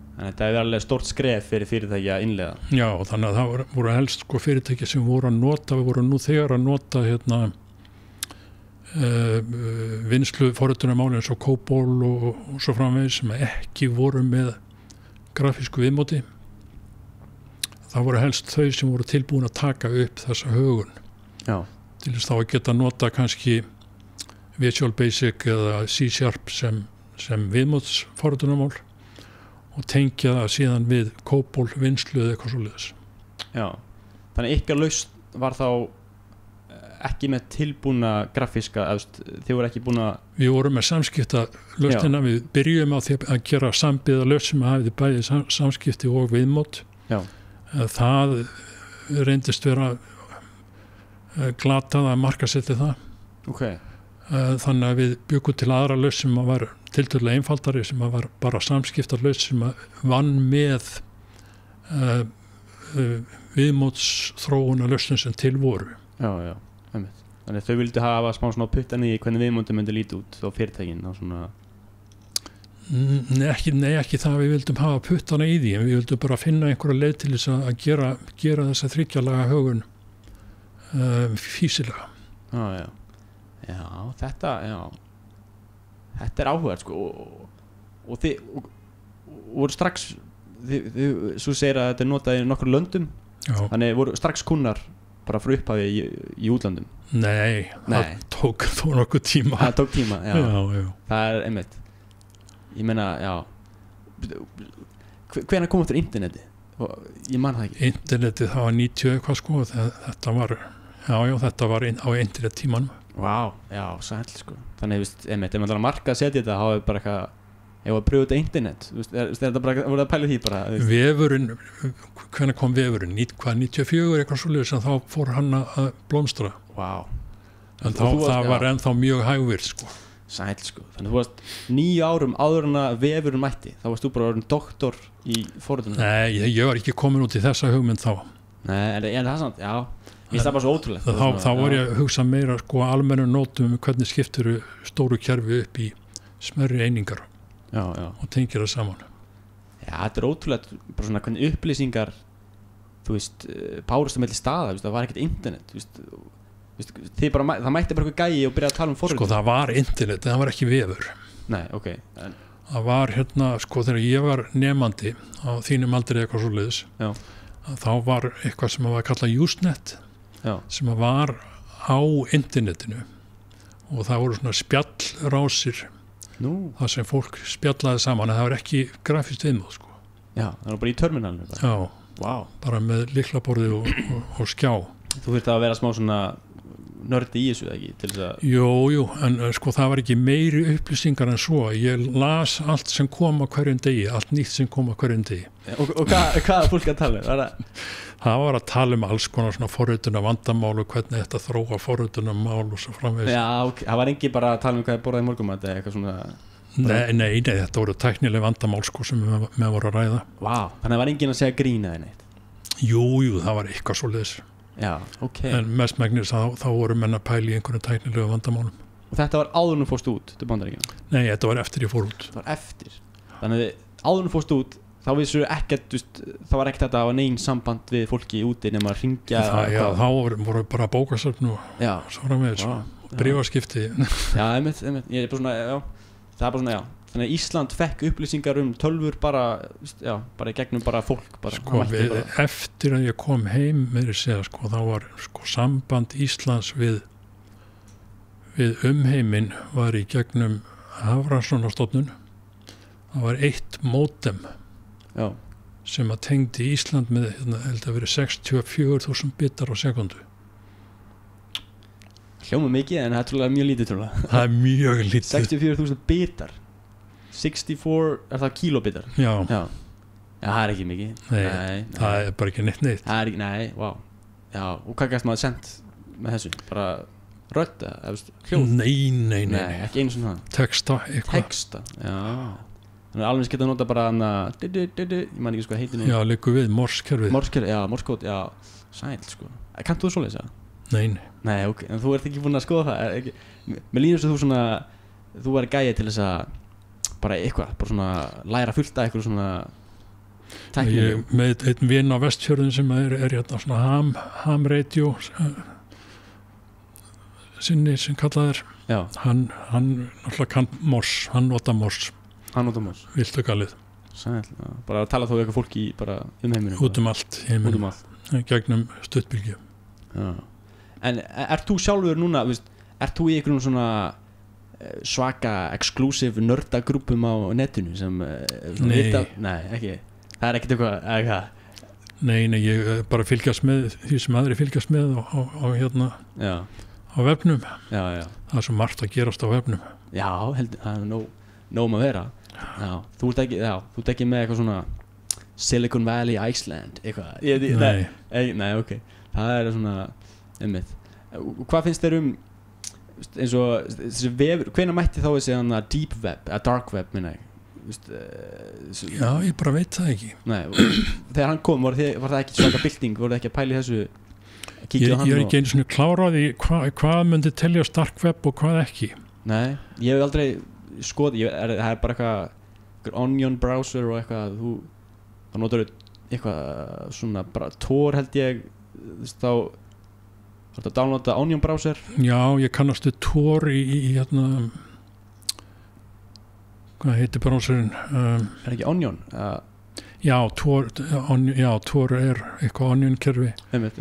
Þannig að þetta hefði alveg stórt skref fyrir fyrirtæki að innleiða. Já, þannig að það voru helst fyrirtæki sem voru að nota, við vorum nú þegar að nota vinslu forritunarmáli eins og COBOL og svo framvegis sem ekki voru með grafísku viðmóti. Það voru helst þau sem voru tilbúin að taka upp þessa högun. Já. Til þess þá að geta nota kannski Visual Basic eða C# sem viðmótsforritunarmál og tengja það síðan við COBOL vinslu eða eitthvað svoleiðis. Já, þannig ykkar lausn var þá ekki með tilbúna grafíska, þið voru ekki búin að... Við vorum með samskipta lausnina, við byrjum á því að gera sambyggða lausn sem hafði bæði samskipti og viðmót. Já. Það reyndist vera glatað að markasetja það. Ok. Þannig að við byggum til aðra lausn sem var tiltölulega einfaldari, sem var bara samskipta lausn sem vann með viðmótsþróuna lausnum sem til voru. Já. Þannig að þau vildi hafa smá svona puttan í hvernig viðmóti myndi líti út á fyrirtækin á svona... Nei, ekki það að við vildum hafa puttana í því, en við vildum bara finna einhverja leið til þess að gera þessa þryggjalaga högun físilega. Já, þetta er áhugað sko, og þið voru strax svo segir að þetta er notað í nokkur löndum. Já. Þannig voru strax kunnar bara frá upphafi í útlandum. Nei, það tók þó nokkuð tíma. Það tók tíma, já. Það er einmitt. Ég meina, já. Hvenær kom eftir interneti? Ég man það ekki. Internetið, það var 90 eitthvað sko. Þetta var á internettímanum. Vá, já, sæll sko. Þannig, einmitt, ef maður ætlar að marka að setja þetta, þá er bara eitthvað, ef að pröfa þetta internet, er þetta bara, voru það pælið því bara? Vefurinn, hvenær kom vefurinn? 94 eitthvað svoleiðis, en þá fór hann að blómstra. Vá. En það var ennþá mjög hægvirð sko. Sæll sko. Þannig þú varst 9 árum áður en að vefurinn mætti. Þá varst þú bara orðin doktor í forritunum. Nei, ég var ekki komin út í þessa hugmynd þá. Nei, en það er sant, já. Mér finnst það bara svo ótrúlegt. Þá var ég að hugsa meira sko almennum nótum hvernig skiptir stóru kerfi upp í smærri einingar. Já. Og tengir það saman. Já, þetta er ótrúlegt bara svona hvernig upplýsingar bárust á milli staða, það var ekkert internet, það mætti bara eitthvað gæi og byrja að tala um forritun. Sko það var internet, en það var ekki vefur. Nei, ok. Það var sko þegar ég var nemandi á þínum aldrei eitthvað svoleiðis, þá var eitthvað sem var kallað Usenet, sem var á internetinu, og það voru svona spjallrásir, það sem fólk spjallaði saman, en það var ekki grafískt viðmóð sko. Já, það var bara í terminalinu. Já, bara með lyklaborði og skjá. Þú þurfti að vera smá svona nördi í þessu ekki til þess að... Jú, en sko það var ekki meiri upplýsingar en svo. Ég las allt sem kom á hverjum degi, allt nýtt sem kom á hverjum degi. Og hvað er fólk að tala um? Það var að tala um alls konar svona forrituna vandamál og hvernig þetta þróa forrituna mál og svo framvegis. Já, ok, það var ekki bara að tala um hvað ég borðaði í morgunmat eða eitthvað svona... Nei, þetta voru tæknileg vandamál sko sem við voru að ræða. Vá, þannig að það var enginn að segja grína eða neitt? Jú, það var eitthvað svoleiðis. Já, ok. En mestmegnis þá voru menn að pæla í einhverju tæknilegu vandamálum. Og þetta var áður en fórst út til Bandaríkjanna? Nei, þetta var eftir ég fór út. Það var eftir? Þannig að áður en fórst út, þá vissur ekkert, það var ekkert þetta að hafa negin samband við fólki úti nema að ringja? Já, þá voru bara bókasöfn og svo framvegis og bréfaskipti. Já, einmitt, ég er bara svona, það er bara svona, þannig að Ísland fekk upplýsingar tölvur bara í gegnum bara fólk bara, sko, eftir að ég kom heim með þess að sko, þá var sko, samband Íslands við umheiminn var í gegnum Hafrannsóknastofnun. Það var eitt módem sem að tengdi Ísland með held að verið 64.000 bitar á sekundu. Hljóma mikið en það er trúlega mjög lítið trúlega. Það er mjög lítið. 64.000 bitar. 64, er það kílóbitar? Já, það er ekki mikið. Nei, það er bara ekki neitt. Það er ekki, nei, vá. Já, og hvað gæst maður sendt með þessu? Bara rödd eða hljóð? Nei, ekki einu svona. Texta, eitthvað. Já. Þannig að alveg geta nota bara ég man ekki sko hvað heitir nú. Já, liggur við, morskerfið. Morskód, já, sæl sko. Kanntu þú svoleiðis það? Nei, ok, en þú ert ekki búin að skoða það. Mér líður þess að þú væri gæði til þess að bara eitthvað, bara svona læra fullt af eitthvað svona tækni. Ég með einn vinn á Vestfjörðin sem er hérna svona ham-radio sinni sem kallaður. Hann náttúrulega kann mors, hann nota mors. Viltu galið. Sæl, bara að tala þó eitthvað fólki bara heiminum. Út allt í heiminum. Gegnum stuttbylgju. En ert þú sjálfur núna, ert þú í einhverjum svona svaka exclusive nördagrúpum á netinu sem Nei, ekki. Það er ekkert eitthvað. Nei, ég bara fylgjast með því sem aðri fylgjast með á hérna á vefnum. Já. Það er svo margt að gerast á vefnum. Já, það er nóg að vera. Já, þú ert ekki með eitthvað svona Silicon Valley Iceland eitthvað. Nei, ok. Það er svona einmitt. Hvað finnst þér eins og þessi vefur, hvenær mætti þá þessi deep web, dark web minna ég? Já, ég bara veit það ekki. Nei, þegar hann kom, var það ekki svaka bylting, voru það ekki að pæla í þessu? Ég er ekki einu svona kláraði hvað myndi teljast dark web og hvað ekki. Nei, ég hef aldrei skoðið, það er bara eitthvað, Onion browser og eitthvað þá notar eitthvað svona bara Tor held ég þá að downloada Onion browser. Já, ég kannastu Tor í hérna hvað heitir browserinn ekki Onion? Já, Tor er eitthvað Onion kerfi. Einmitt.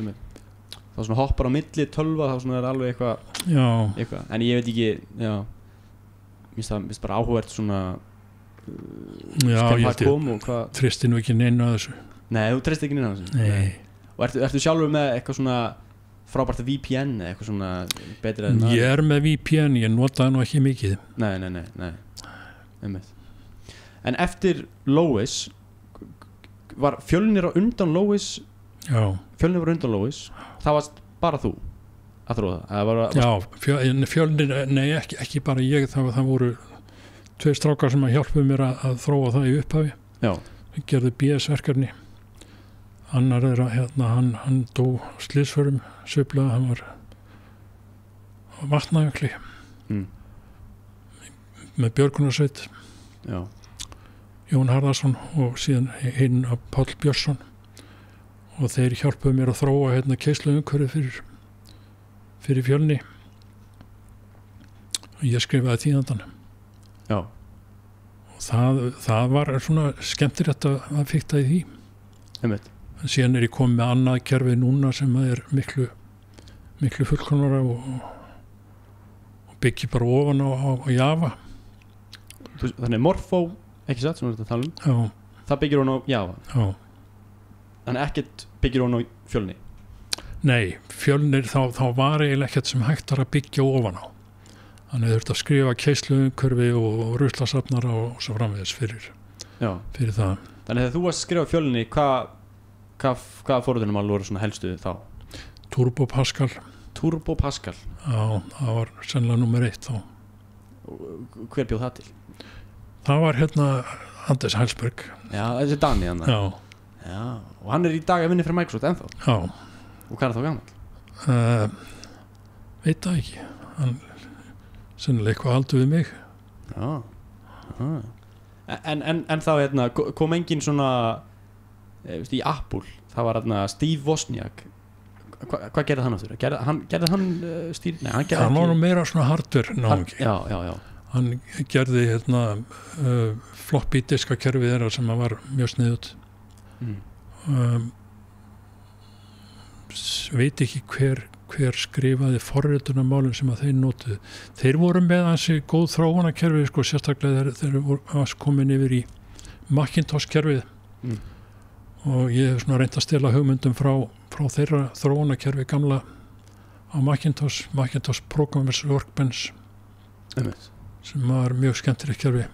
Þá svona hoppar á milli tölva þá svona alveg eitthvað en ég veit ekki mér finnst bara áhugavert svona ég tristi nú ekki neina að þessu. Nei, þú tristi ekki neina að þessu? Nei. Og ertu sjálfur með eitthvað svona frábært VPN eða eitthvað svona betra? Ég með VPN, ég notaði nú ekki mikið. Nei. En eftir Lois var Fjölnir á undan Lois? Já. Fjölnir var undan Lois, það varst bara þú að þróa það? Já, Fjölnir, nei ekki bara ég, það voru 2 strákar sem hjálpuðu mér að þróa það í upphafi. Já. Við gerðum BS-verkefni. Annar hann dó slysförum, sveiflaði, hann var Vatnajökli með björgunarsveit. Já. Jón Harðarsson og síðan hinn af Páll Björnsson og þeir hjálpuðu mér að þróa keisluumhverfið fyrir Fjölni og ég skrifaði þýðandann. Já. Og það var svona skemmtilegt að fikta í því. Einmitt. En síðan ég komið með annað kerfi núna sem er miklu fullkomnara og byggir bara ofan á Java. Þannig Morpho, ekki satt sem við þetta tala um? Já. Það byggir hún á Java? Já. Þannig ekkert byggir hún á Fjölni? Nei, Fjölnir þá var eiginlega ekkert sem hægt að byggja ofan á. Þannig þurfti að skrifa keisluumhverfi og ruslasafnara og svo framvegis fyrir það. Þannig þegar þú varst að skrifa Fjölni, hvað forritunarmál voru svona helstu þá? Turbo Pascal. Turbo Pascal? Já, það var sennilega nummer 1 þá. Hver bjóð það til? Það var Anders Hælsberg. Já, þessi Dani hann. Já, og hann í dag að vinna fyrir Microsoft ennþá? Já. Og hvað þá gamall? Veit það ekki. Hann sennilega eitthvað aldur við mig. Já. En þá kom engin svona í Apple, það var Steve Wozniak. Hvað gerði hann aftur? Gerði hann stýr? Nei, hann var nú meira svona hardware náungi. Já. Hann gerði floppy diskakerfið þeirra sem var mjög sniðut. Veit ekki hver skrifaði forritunarmálum sem að þeir notuðu. Þeir voru með hansi góð þróunarkerfi sérstaklega þeir voru komin yfir í Macintosh kerfið og ég hef svona reynt að stela hugmyndum frá þeirra þróunarkerfi gamla á Macintosh Programmers Workbench sem var mjög skemmtilegt kerfi.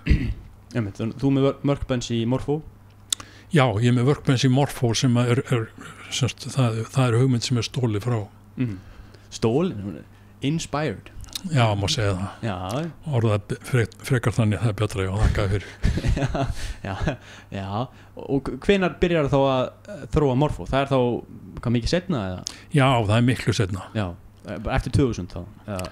Þú með Workbench í Morpho? Já, ég er með Workbench í Morpho sem það er hugmynd sem er stólið frá. Stólið? Inspired? Já, má segja það. Já. Orðað frekar þannig, það er betra og þakka fyrir. Já. Og hvenær byrjar þá að þróa Morpho? Það þá hvað mikið seinna eða? Já, það er miklu seinna. Já, eftir 2000 þá? Eða?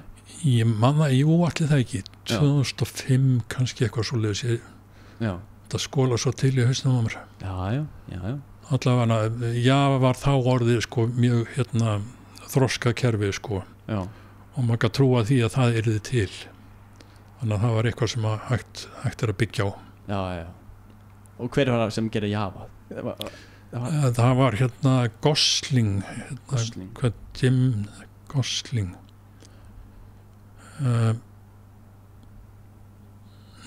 Ég manna, allir það ekki. 2005 kannski eitthvað svoleiðis. Já. Það skóla svo til í hausnum á mér. Já. Allavega, var þá orðið mjög þroska kerfi Já. Og maður kann trúa því að það yrði til. Þannig að það var eitthvað sem hægt er að byggja á. Já. Og hver var það sem gerði Java? Það var Gosling. Jim Gosling.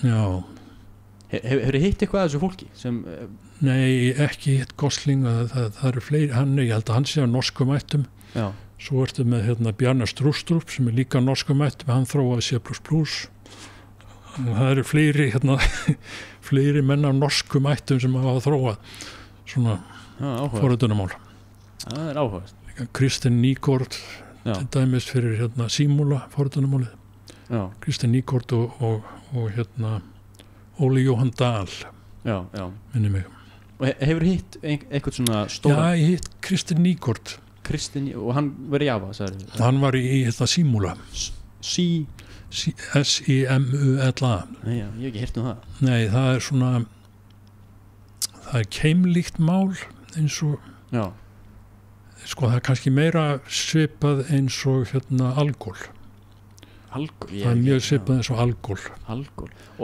Já. Hefur hitt eitthvað að þessu fólki? Nei, ekki hitt Gosling. Það eru fleiri. Ég held að hann sé á norskum ættum. Já. Svo ertu með Bjarne Strustrup sem er líka norskum ættum. Hann þróaði C++. Það eru fleiri menn af norskum ættum sem hafa þróað svona forritunarmál. Það er áhugavert. Kristinn Nygård til dæmis fyrir Símula forritunarmálið. Kristinn Nygård og Óli Jóhann Dahl. Já. Minni mig. Og hefur hitt eitthvað svona stóra? Já, ég hitt Kristinn Nygård. Og hann var í Java, sagði þú? Hann var í Símula. S-I-M-U-L-A. Nei, já, ég hef ekki heyrt það. Nei, það er svona það er keimlíkt mál eins og já. Sko það er kannski meira svipað eins og algól. Það er mjög svipað eins og algól.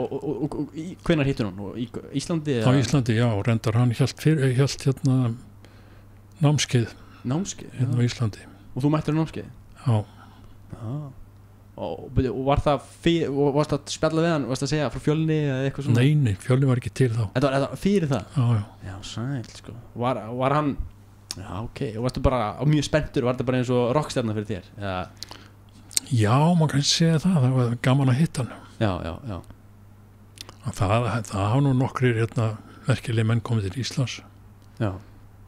Og hvenær hittur hún? Í Íslandi? Á Íslandi, já, reyndar hann hélt námskeið á Íslandi. Og þú mættir námskeið? Já. Og var það varst að spjalla við hann, varst að segja frá Fjölni eða eitthvað svona? Nei, Fjölni var ekki til þá. Þetta var fyrir það? Já, sæl, sko. Var hann, já, ok, og varstu bara mjög spenntur, var þetta bara eins og rockstjarna fyrir þér? Já, maður kannski segja það var gaman að hitta hann. Já. Það hafa nú nokkrir merkileg menn komið til Íslands. Já.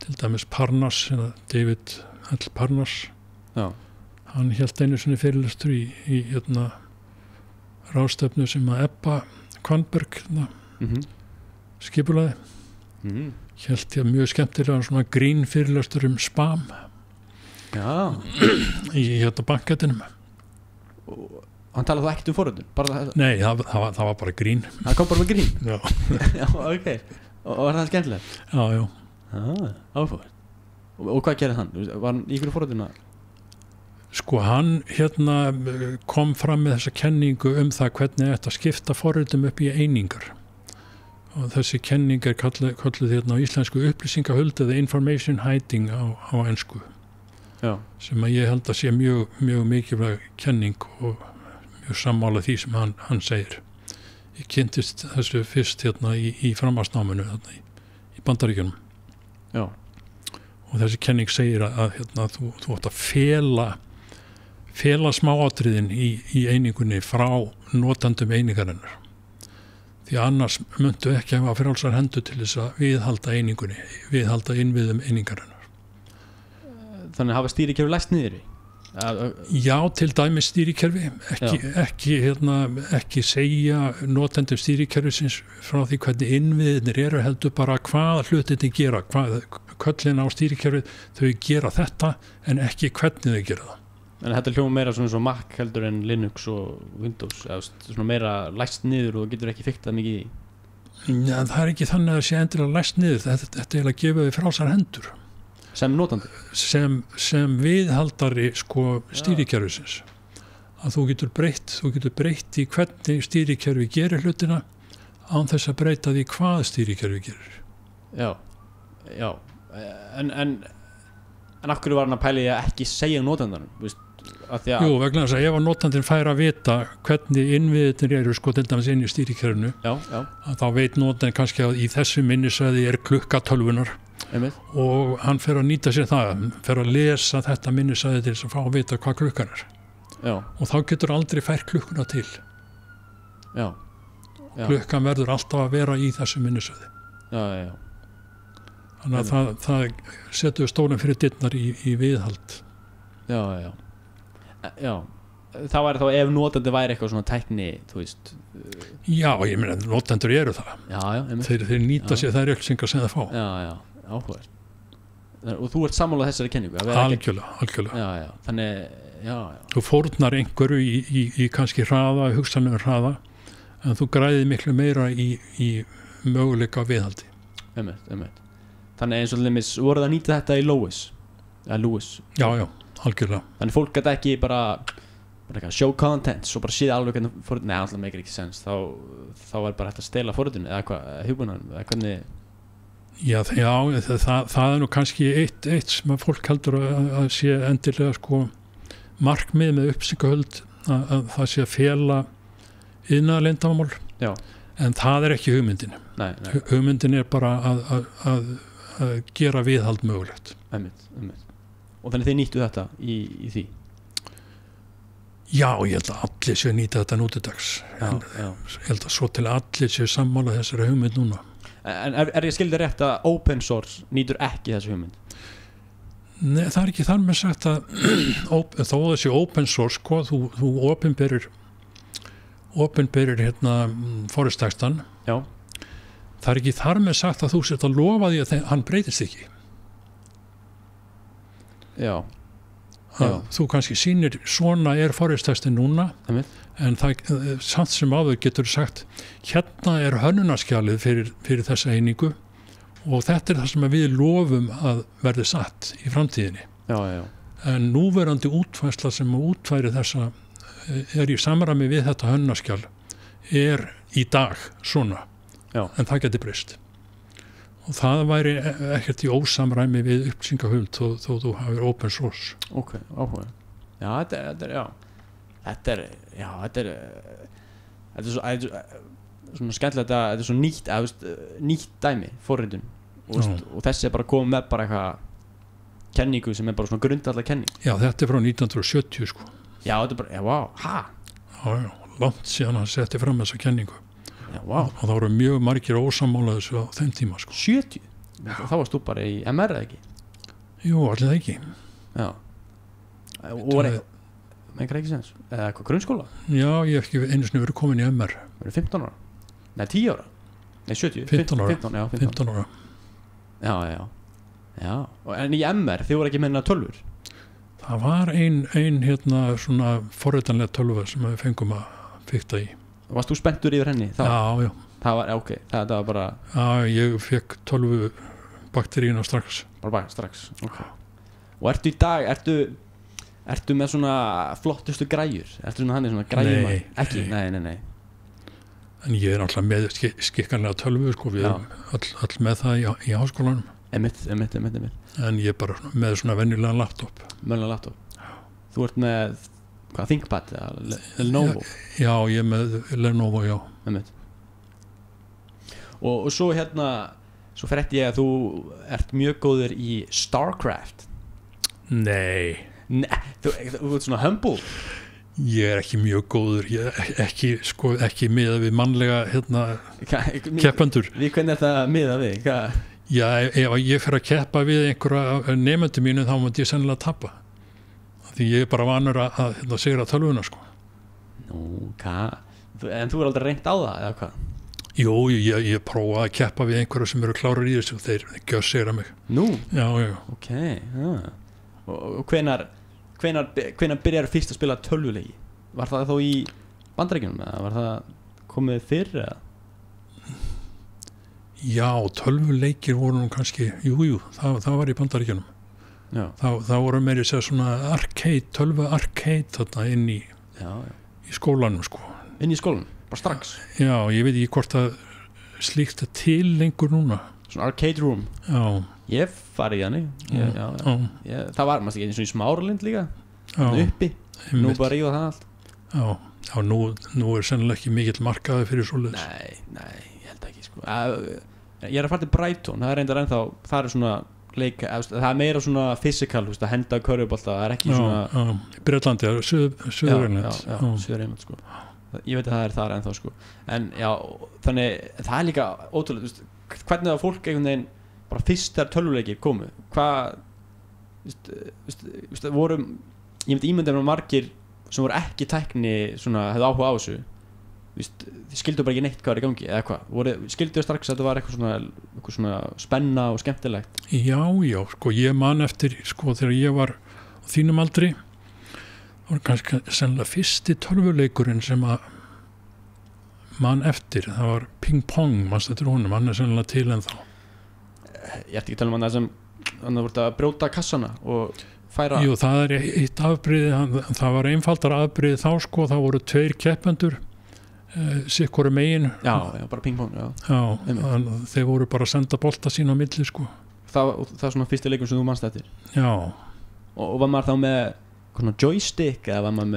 Til dæmis Parnas, David L. Parnas. Já. Hann hélt einu sinni fyrirlestur í ráðstefnu sem að Ebba Kvanberg skipulaði. Hélt ég mjög skemmtilega svona grín fyrirlestur spam. Já. Í bankettinum. Og hann talaði það ekkert forritun? Nei, það var bara grín. Það kom bara með grín? Já. Já, ok. Og var það skemmtilegt? Já. Áfært. Og hvað gerði hann? Var hann í hverju forrituna? Sko hann kom fram með þessa kenningu það hvernig þetta skipta forritum upp í einingar. Og þessi kenning kölluð á íslensku upplýsingahuld eða information hiding á ensku. Já. Sem að ég held að sé mjög mikilvæg kenning og mjög sammála því sem hann segir. Ég kynntist þessu fyrst í framhaldsnáminu í Bandaríkjunum. Já. Og þessi kenning segir að þú átt að fela smáatriðin í einingunni frá notandum einingarinnar. Því annars myndu ekki hafa frjálsar hendur til þess að viðhalda einingunni, viðhalda innviðum einingarinnar. Þannig að hafa stýrikerfi læst niður í? Já, til dæmis stýrikerfi, ekki segja notendum stýrikerfisins frá því hvernig innviðinir eru, heldur bara hvað hlutinni gera, köllin á stýrikerfið, þau gera þetta en ekki hvernig þau gera það. En þetta hljóma meira svona svo Mac heldur en Linux og Windows, svona meira læst niður og þú getur ekki fiktað mikið í? Já, það er ekki þannig að það sé endilega læst niður, þetta er að gefa þau frálsar hendur. Sem notandi? Sem viðhaldari stýrikerfisins. Að þú getur breytt í hvernig stýrikerfi gerir hlutina án þess að breyta því hvað stýrikerfi gerir. Já. En af hverju var hann að pæla að ekki segja notandanum? Jú, vegna þess að ef notandinn fær að vita hvernig innviðirnir eru til dæmis inn í stýrikerfinu, að þá veit notandinn kannski að í þessu minnisvæði klukka tölvunar. Og hann fer að nýta sér það, fer að lesa þetta minnisvæði til þess að fá að vita hvað klukkan er. Já. Og þá getur aldrei fært klukkuna til. Já. Klukkan verður alltaf að vera í þessu minnisvæði. Já. Þannig að það setur stólinn fyrir dyrnar í viðhald. Já. Það væri þá ef notandi væri eitthvað svona tækni, þú veist. Já, ég meina notendur eru það. Já. Þeir nýta sér þær upplýsingar sem það fá. Já. Áhugavert. Og þú ert sammálað þessari kenningu? Algjörlega. Já. Þannig, já. Þú fórnar einhverju í kannski hraða, hugsanlega hraða, en þú græðir miklu meira í möguleika viðhaldi. Einmitt. Þannig eins og limits voruð að nýta þetta í Lewis? Já, algjörlega. Þannig fólk gæti ekki bara show content, svo bara síða alveg hvernig forritun, nei, alltaf meikir ekki sens, þá er bara hægt að stela forritun eða hvað, hugbúnaðum, eða hvernig. Já, það er nú kannski eitt sem að fólk heldur að sé endilega markmið með upplýsingahöld að það sé að fela iðnaðarleyndamál, en það er ekki hugmyndin. Nei. Hugmyndin er bara að gera viðhald mögulegt. Einmitt. Og þannig þið nýttu þetta í því? Já, ég held að allir séu nýta þetta nú til dags. Ég held að svo til allir séu sammála þessari hugmynd núna. En er ég skildið rétt að open source nýtur ekki þessu hugmynd? Nei, það er ekki þar með sagt að þó þessi open source, þú opinberir forristtekstan. Já. Það er ekki þar með sagt að þú sért að lofa því að hann breytist ekki. Já. að þú kannski sýnir svona forritstextin núna en það samt sem áður getur sagt hérna er hönnunarskjalið fyrir þessa einingu og þetta er það sem við lofum að verði satt í framtíðinni. En núverandi útfærsla sem útfæri þessa er í samræmi við þetta hönnunarskjal er í dag svona en það geti breyst. Og það væri ekkert í ósamræmi við upplýsingahöld þó þú hafir open source. Ok, áhuga. Já, þetta er svona skemmtilegt að þetta er svo nýtt dæmi, forritun. Og þessi er bara komið með bara eitthvað kenningu sem er bara svona grundvallar kenning. Já, þetta er frá 1970 sko. Já, þetta er bara, Já, langt síðan hann setti fram þessa kenningu. Og það voru mjög margir ósammála þessu á þeim tíma sko. 70? Þá varst þú bara í MR eða ekki? Jú, allir það ekki. Já. Og var eitthvað ekki sens? Eða eitthvað grunnskóla? Já, ég hef ekki einu sinni verið komin í MR. Verið 15 ára? Nei, 10 ára? Nei, 70? 15 ára. 15 ára. Já. En í MR, þið voru ekki meina tölvur? Það var ein svona forritanlega tölva sem við fengum að fikta í. Varst þú spenntur yfir henni? Já. Það var, ok, það var bara... Já, ég fekk 12 bakteríuna strax. Bara strax, ok. Og ertu í dag, ertu með svona flottustu græjur? Ertu svona græjum? Nei. Ekki? Nei. En ég er alltaf með skikkanlega 12, sko, við erum all með það í háskólanum. Einmitt. En ég er bara með svona venjulega laptop. Þú ert með... Hvað, ThinkPad eða Lenovo? Já, ég er með Lenovo, já. Og svo svo frétti ég að þú ert mjög góður í StarCraft. Nei, þú ert svona humble. Ég er ekki mjög góður, ekki miðað við mannlega keppendur. Við hvernig er það miðað við? Já, ef ég fer að keppa við einhverja nemendum mínu þá myndi ég sennilega tappa. Því ég er bara vanur að sigra tölvuna sko. Nú, hvað? En þú er aldrei reynt á það, eða hvað? Jú, ég prófa að keppa við einhverju sem eru klárar í þessu og þeir gjörsigra mig. Nú? Já. Ok, Og hvenær byrjar fyrst að spila tölvuleiki? Var það þó í Bandaríkjunum eða var það komið fyrr eða? Já, tölvuleikir voru nú kannski, jú, það var í Bandaríkjunum. Það voru meiri sér svona tölvu arcade þarna inn í skólanum sko. Inn í skólanum? Bara strax? Já, ég veit ekki hvort að slíkt til lengur núna. Svona arcade room? Já. Ég farið í hann. Það var maður ekki eins og í Smáralind líka uppi, nú bara rífa það allt. Já, nú er sennilega ekki mikill markaði fyrir svoleiðis. Nei, ég held ekki sko. Ég er að fara til Brighton, það er reyndar ennþá, það er svona leika, það er meira svona physical, að henda körfubolta, það er ekki svona Bretlandi, Suður-England sko. Ég veit að það er þar ennþá sko. En já, þannig það er líka ótrúlega, hvernig það fólk einhvern veginn bara fyrst þegar tölvuleikir komu, hvað voru, ég veit ímyndið með margir sem voru ekki tækni svona, hefðu áhuga á þessu, þið skildu bara ekki neitt hvað er í gangi eða hvað, skildu þið strax að þetta var eitthvað svona spenna og skemmtilegt? Já, sko ég man eftir sko þegar ég var á þínum aldri var kannski sennilega fyrsti tölvuleikurinn sem að man eftir, það var Ping Pong, mannst þetta honum, hann er sennilega til en þá. Ég ert ekki að tala um það sem hann voru að brjóta kassana og færa. Jú, það er eitt afbrigði, það var einfaldar afbrigði þá sko, það voru 2 keppendur sikkoru megin. Já, bara pingpong, þeir voru bara að senda bolta sín á milli sko. Það er svona fyrsti leikur sem þú manst eftir. Já. Og var maður þá með svona joystick eða var maður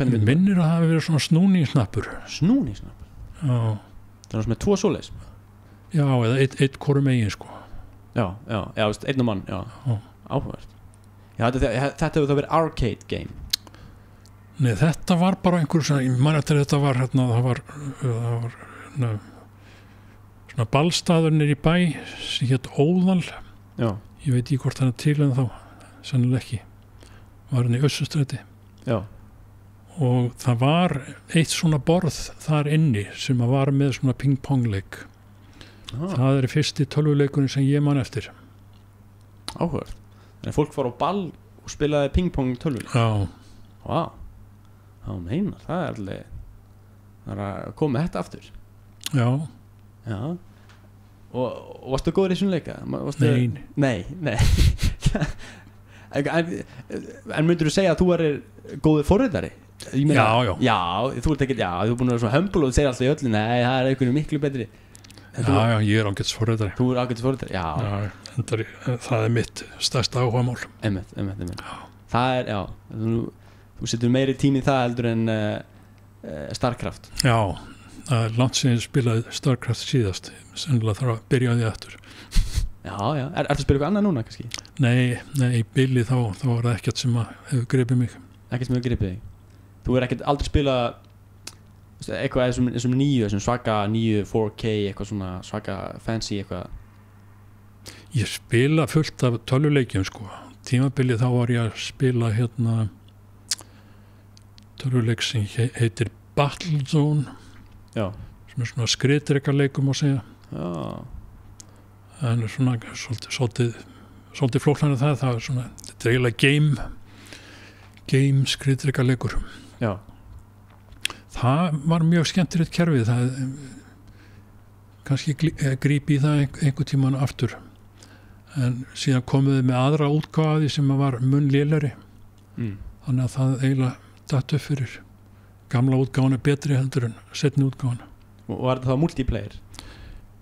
með minnir að það hafi verið svona snúningsnappur. Já. Það var svona með 2 svoleiðis. Já, eða eitt hvoru megin sko. Já, einn og mann, áhugavert. Já, þetta hefur þá verið arcade game. Nei, þetta var bara einhver svona, ég man eftir þetta var það var svona ballstaður niður í bæ sem hét Óðal. Já. Ég veit ekki hvort hann er til en þá, sennilega ekki. Var hann í Össustræti. Já. Og það var eitt svona borð þar inni sem var með svona ping-pong-leik. Það er fyrsti tölvuleikurinn sem ég man eftir. Áhugavert. Þannig að fólk fór á ball og spilaði pingpong tölvuleik. Já. Vá, meinar, það er alveg það er að koma þetta aftur. Já. Og varstu góður í svona leika? Nei. En myndir þú segja að þú erir góður forritari? Já. Já, þú ert ekki, þú er búin að vera svona humble og þú segir alltaf í öllu, nei, það er einhvern miklu betri. Já, ég er ágætis forritari. Þú er ágætis forritari, já. Það er mitt stærsta áhugamál. Einmitt. Það er, þú setur meiri tími í það heldur en Starcraft. Já, það er langt síðan ég spilaði Starcraft síðast, sennilega þarf að byrja á því aftur. Já, ertu að spila eitthvað annað núna kannski? Nei, í bili þá var það ekkert sem hefur gripið mig. Ekkert sem hefur gripið þig? Þú er ekkert aldrei spilað eitthvað þessum nýju, þessum svaka nýju 4K, eitthvað svona svaka fancy eitthvað? Ég spila fullt af tölvuleikjum sko. Tímabilið þá var ég að spila tölvuleik sem heitir Battlezone. Já. Sem er svona skriðdrekaleikum að segja. Já. En svona svolítið flóknari það er svona, þetta er eiginlega game skriðdrekaleikur. Já. Það var mjög skemmtilegt kerfið, það kannski grípi í það einhver tíman aftur, en síðan komuðu með aðra útgáfi sem var mun lélari, þannig að það eiginlega datt upp fyrir. Gamla útgáfan er betri heldur en seinni útgáfan. Og var þetta þá multiplayer?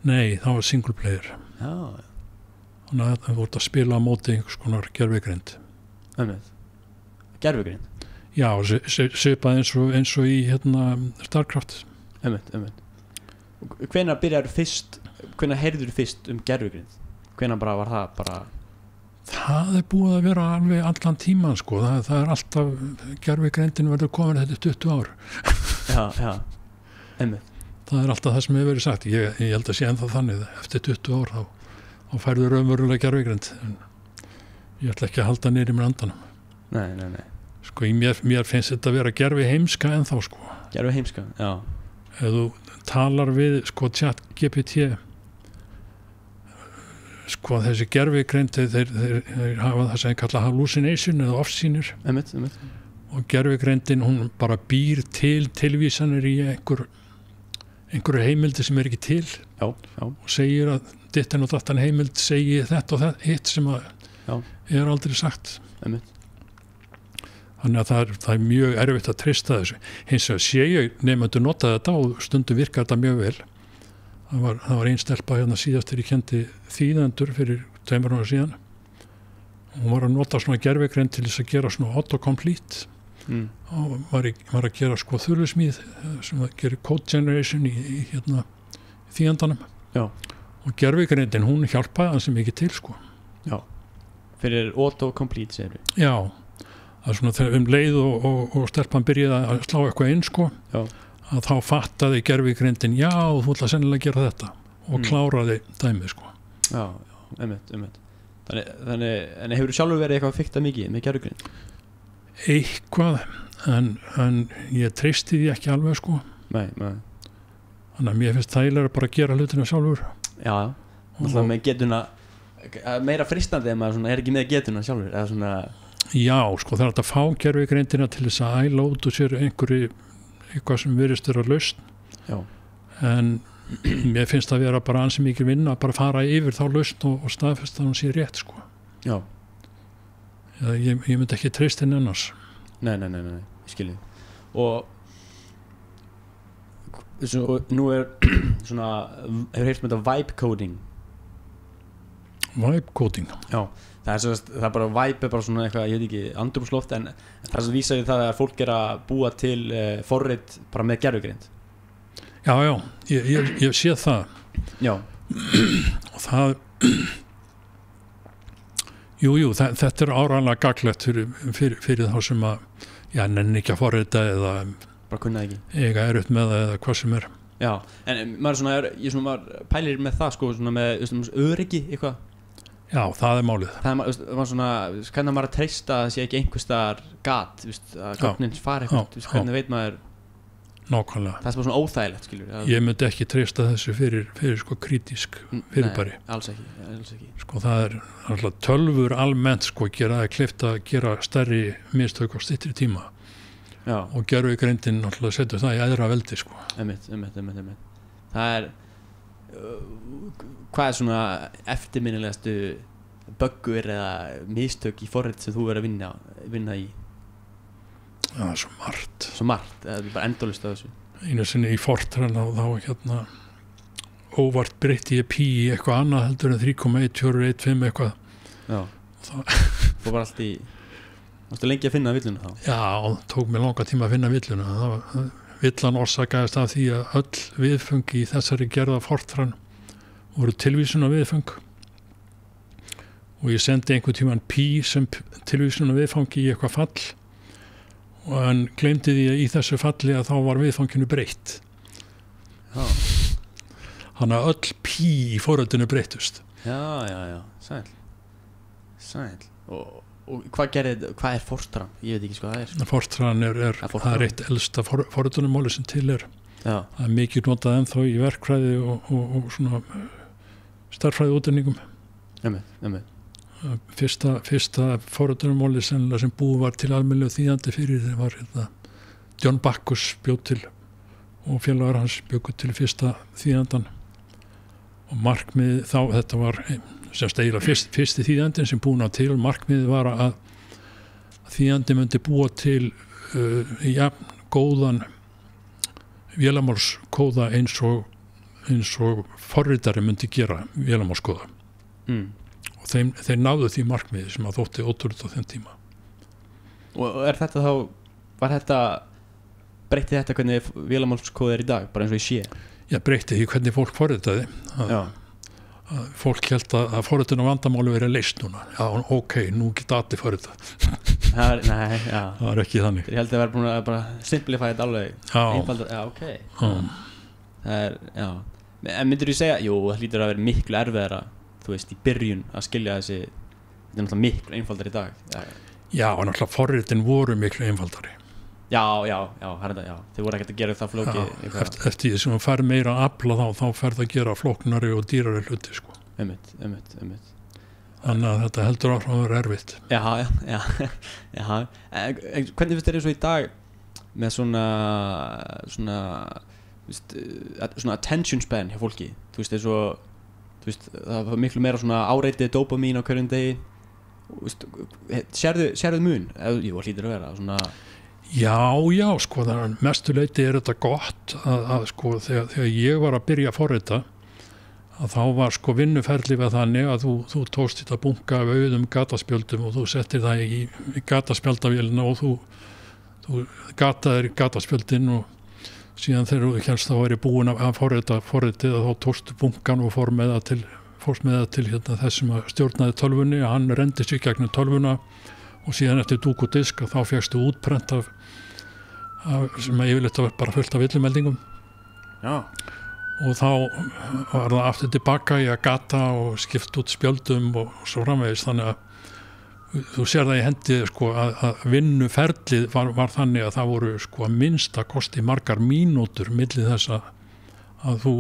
Nei, það var single player. Já. Þannig að það voru að spila á móti einhvers konar gervigreind. Gervigreind? Já, svipað eins og í Starcraft. Hvenær heyrður þú fyrst gervigreind? Hvenær var það bara? Það er búið að vera alveg allan tíman sko. Það er alltaf, gervigreindin verður komin þetta 20 ár. Já. Það er alltaf það sem hefur verið sagt. Ég held að sé ennþá þannig, eftir 20 ár þá færður raunverulega gervigreind. Ég ætla ekki að halda niður í mér andanum. Nei. Sko, mér finnst þetta að vera gervi heimska ennþá sko. Gervi heimska, já. Ef þú talar við sko ChatGPT, sko þessi gervigreind þeir hafa það sem kalla hallucination eða off-sýnir. Og gervigreindin hún bara býr til tilvísanir í einhverju heimildi sem er ekki til. Já. Og segir að dittin og dattan heimild segi þetta og þetta hitt sem er aldrei sagt. Þannig að það er mjög erfitt að treysta þessu. Hins vegar sé ég nemendur nota þetta og stundum virkar þetta mjög vel. Það var ein stelpa síðast þegar ég kendi þýðendur fyrir 2 ára síðan. Hún var að nota svona gervigreind til þess að gera svona autocomplete. Og var að gera sko þurfismíð sem að gera code generation í þýðendanum. Já. Og gervigreindin hún hjálpaði það sem ekki til sko. Já. Fyrir autocomplete segir við. Já. Það er svona þegar leið og stelpan byrjaði að slá eitthvað inn sko. Já. Að þá fattaði gervigreindin já, þú ætla sennilega að gera þetta og kláraði dæmið sko. Já, einmitt. Þannig hefur þú sjálfur verið eitthvað að fikta mikið með gervigreind? Eitthvað, en ég treysti því ekki alveg sko. Nei. Þannig að mér finnst þægilega bara að gera hlutinu sjálfur. Já, alltaf með getuna meira fristandi en maður er ekki með getuna sjálfur eða svona. Já, sko það er að fá gervigreindina til þess að æla út og sér eitthvað sem virðist vera lausn. Já. En mér finnst það að vera bara ansi mikið vinna að bara fara yfir þá lausn og staðfesta að hún sé rétt sko. Já. Ég myndi ekki treysta henni annars. Nei, ég skilji. Og nú er svona, hefur heyrt með þetta vibe coding? Vibe coding? Já. Það er bara vibe er bara svona eitthvað, ég veit ekki, andrúmsloft en það sem vísa í það að fólk er að búa til forrit bara með gervigreind. Já, ég sé það. Já. Og það Jú, þetta er áreiðanlega gagnlegt fyrir þá sem að nenni ekki að forrita eða bara kunna ekki eiga erut með það eða hvað sem er. Já, en maður pælir með það sko, svona með öryggi eitthvað. Já, það er málið. Það var svona, hvernig maður að treysta að það sé ekki einhverstaðar gat, að gögnin fari eitthvað, hvernig veit maður? nákvæmlega. Það er bara svona óþægilegt, skilur. Ég myndi ekki treysta þessu fyrir sko kritísk fyrirbæri. Nei, alls ekki. Sko það er alltaf tölvur almennt sko gera kleift að gera stærri mistök á styttri tíma. Já. Og gervigreindin alltaf setur það í æðra veldi sko. Einmitt. Það er hvað er svona eftirminnilegastu buggur eða mistök í forrit sem þú verður að vinna í? Já, svo margt, það er bara endalaust af þessu. Einu sinni í Fortran þá óvart breytti ég pí í eitthvað annað heldur en 3,1415 eitthvað. Já, það var allt í varstu lengi að finna villuna þá? Já, tók mér langa tíma að finna villuna. Villan orsakaðist af því að öll viðföng í þessari gerða Fortran voru tilvísuna viðföng og ég sendi einhvern tímann pí sem tilvísuna viðfangi í eitthvað fall og hann gleymdi því að í þessu falli að þá var viðfanginu breytt. Já. Þannig að öll pí í forritinu breyttust. Já, sæl. Og hvað er Fortran? Ég veit ekki sko hvað það er. Fortran það er eitt elsta forritunarmáli sem til er. Já. Það er mikið notað ennþá í verkfræði og svona stærðfræði útdenningum. Einmitt. Fyrsta forritunarmáli sem búið var til almennilegu þýðandi fyrir þeir var John Backus bjóð til og félagar hans bjóð til fyrsta þýðandan og markmið þá þetta var semst eiginlega fyrsti þýðandin sem búin á til markmið var að þýðandi myndi búa til góðan vélamálskóða eins og forritari myndi gera vélamálskóða. Og þeir náðu því markmiði sem að þótti ótrúlega á þeim tíma. Og breytti þetta hvernig vélamálskóði er í dag, bara eins og ég sé? Já, breytti því hvernig fólk forritaði. Fólk held að forritun og vandamáli verið leist núna. Já, ok, nú geta allir forritað. Það var ekki þannig. Ég held að það var búin að bara simplify þetta alveg. Einfaldar, ok. En myndir þú segja, það hlýtur að vera miklu erfiðara þú veist, í byrjun að skilja þessi þetta er náttúrulega miklu einfaldari í dag. Já, og náttúrulega forritin voru miklu einfaldari. Já, þeir voru ekkert að gera það flókið. Eftir því sem þú fær meira að afla þá ferð að gera flóknari og dýrari hluti, sko. Einmitt. Þannig að þetta heldur áfram að vera erfitt. Já. Hvernig finnst þér eins og í dag með svona attention span hjá fólki? Þú veist, það var miklu meira svona áreitið dopamín á hverjum degi. Sérðu mun? Jú, það hlýtur að vera svona. Já, sko, mestuleiti er þetta gott að sko, þegar ég var að byrja að forrita að þá var sko vinnuferli við þannig að þú tókst þetta bunga af auðum gataspjöldum og þú settir það í gataspjaldavélina og þú gataðir gataspjöldin og síðan þegar þú kennst þá væri búin að forritið að þá tókstu bunkan og fórst með það til þessum að stjórnaði tölvunni að hann rendi sig gegnum tölvuna og síðan eftir dúk og disk og þá fékkstu útprent af sem að yfirleitt var bara fullt af villumeldingum. Já. Og þá var það aftur tilbaka í að gata og skipta út spjöldum og svo framvegis þannig að þú sér það í hendi sko að vinnuferlið var þannig að það voru sko að minnsta kosti margar mínútur milli þess að þú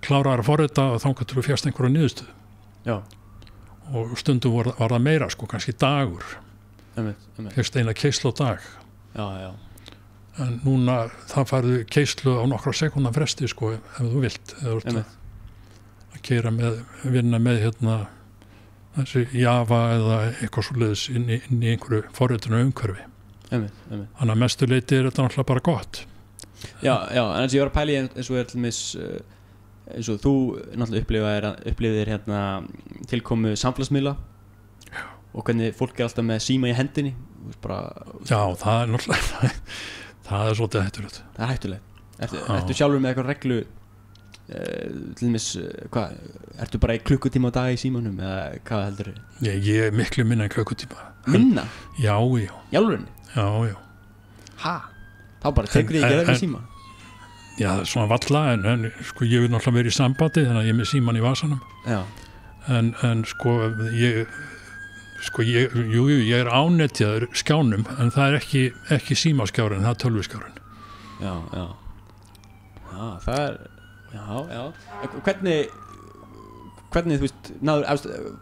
klárar að forrita og þangað til þú fjast einhverja niðurstöðu. Já. Og stundum var það meira sko, kannski dagur. Fjast eina keislu á dag. Já. En núna það færðu keislu á nokkra sekúnda fresti sko ef þú vilt eða að vinna með þessi Java eða eitthvað svoleiðis inn í einhverju forritinu umhverfi. Þannig að mestu leyti er þetta náttúrulega bara gott. Já, en eins og ég var að pæla í eins og eins og þú náttúrulega upplifðir tilkomu samfélagsmiðla og hvernig fólk er alltaf með síma í hendinni Já, það er náttúrulega það er svolítið hættulegt. Það er hættulegt. Ertu sjálfur með eitthvað reglu til dæmis, ertu bara í klukkutíma á dag í símanum eða hvað heldur þau? Ég er miklu minna en klukkutíma. Minna? Já. Í alvörunni? Já. Ha? Þá bara tekur ég ekki með síma? Já, svona valla en sko ég vil náttúrulega vera í sambandi þannig að ég er með síman í vasanum. Já. En sko ég Sko, ég er ánetjaður skjánum, en það er ekki símaskjárin, það er tölvuskjárin. Já, það er, já. Hvernig, þú veist,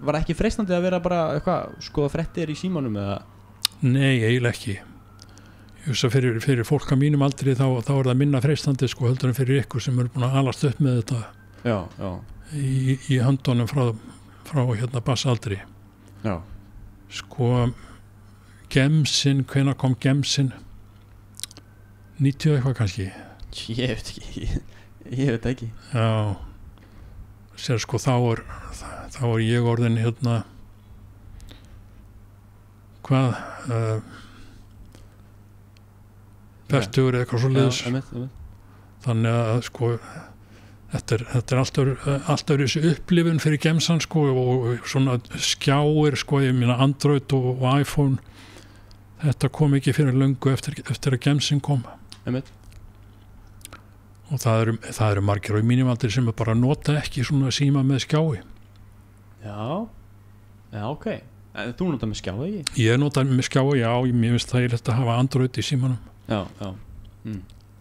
var ekki freistandi að vera bara eitthvað, skoða fréttir í símanum eða? Nei, eiginlega ekki. Ég veist að fyrir fólk á mínum aldri þá er það minna freistandi, sko, heldur en fyrir ykkur sem eru búin að alast upp með þetta. Já. Í höndunum frá hérna bassaldri. Já. Sko, gemsinn, hvenær kom gemsinn? 90 eitthvað kannski? Ég veit ekki. Já, sér sko þá er ég orðin hérna fertugur eða eitthvað svo leiðis. Þannig að sko þetta er alltaf þessi upplifun fyrir gemsan, sko, og svona skjáir, sko, ég meina Android og iPhone, þetta kom ekki fyrir löngu eftir að gemsin kom. Og það eru margir á mínum aldri sem bara nota ekki svona síma með skjái. Já, ok. En þú notar með skjái, ekki? Ég notar með skjái, já, mér finnst það að hafa Android í símanum. Já.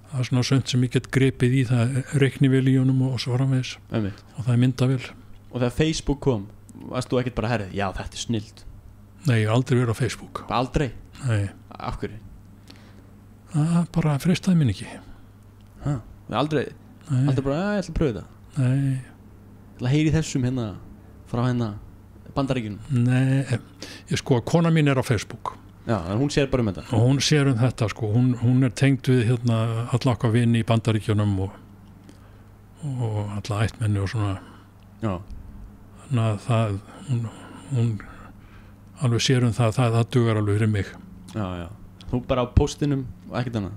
Það er svona sönd sem ég get gripið í, það reiknivél í honum og svo framvegis. Og það er myndavél. Og þegar Facebook kom, varst þú ekkert bara herrið, já, þetta er snilld? Nei, ég hef aldrei verið á Facebook. Aldrei? Nei. Af hverju? Það bara freistaði mín ekki. Aldrei bara, ég ætla að pröfa þetta? Nei. Ég ætla að heyri þessum hérna, frá hérna Bandaríkjunum? Nei, sko, kona mín er á Facebook. Já, en hún sér bara þetta? Og hún sér þetta, sko, hún er tengd við hérna alla okkar vini í Bandaríkjunum og alla ættmenni og svona. Já. Þannig að hún alveg sér það dugar alveg fyrir mig. Já. Þú bara á póstinum og ekkert annað?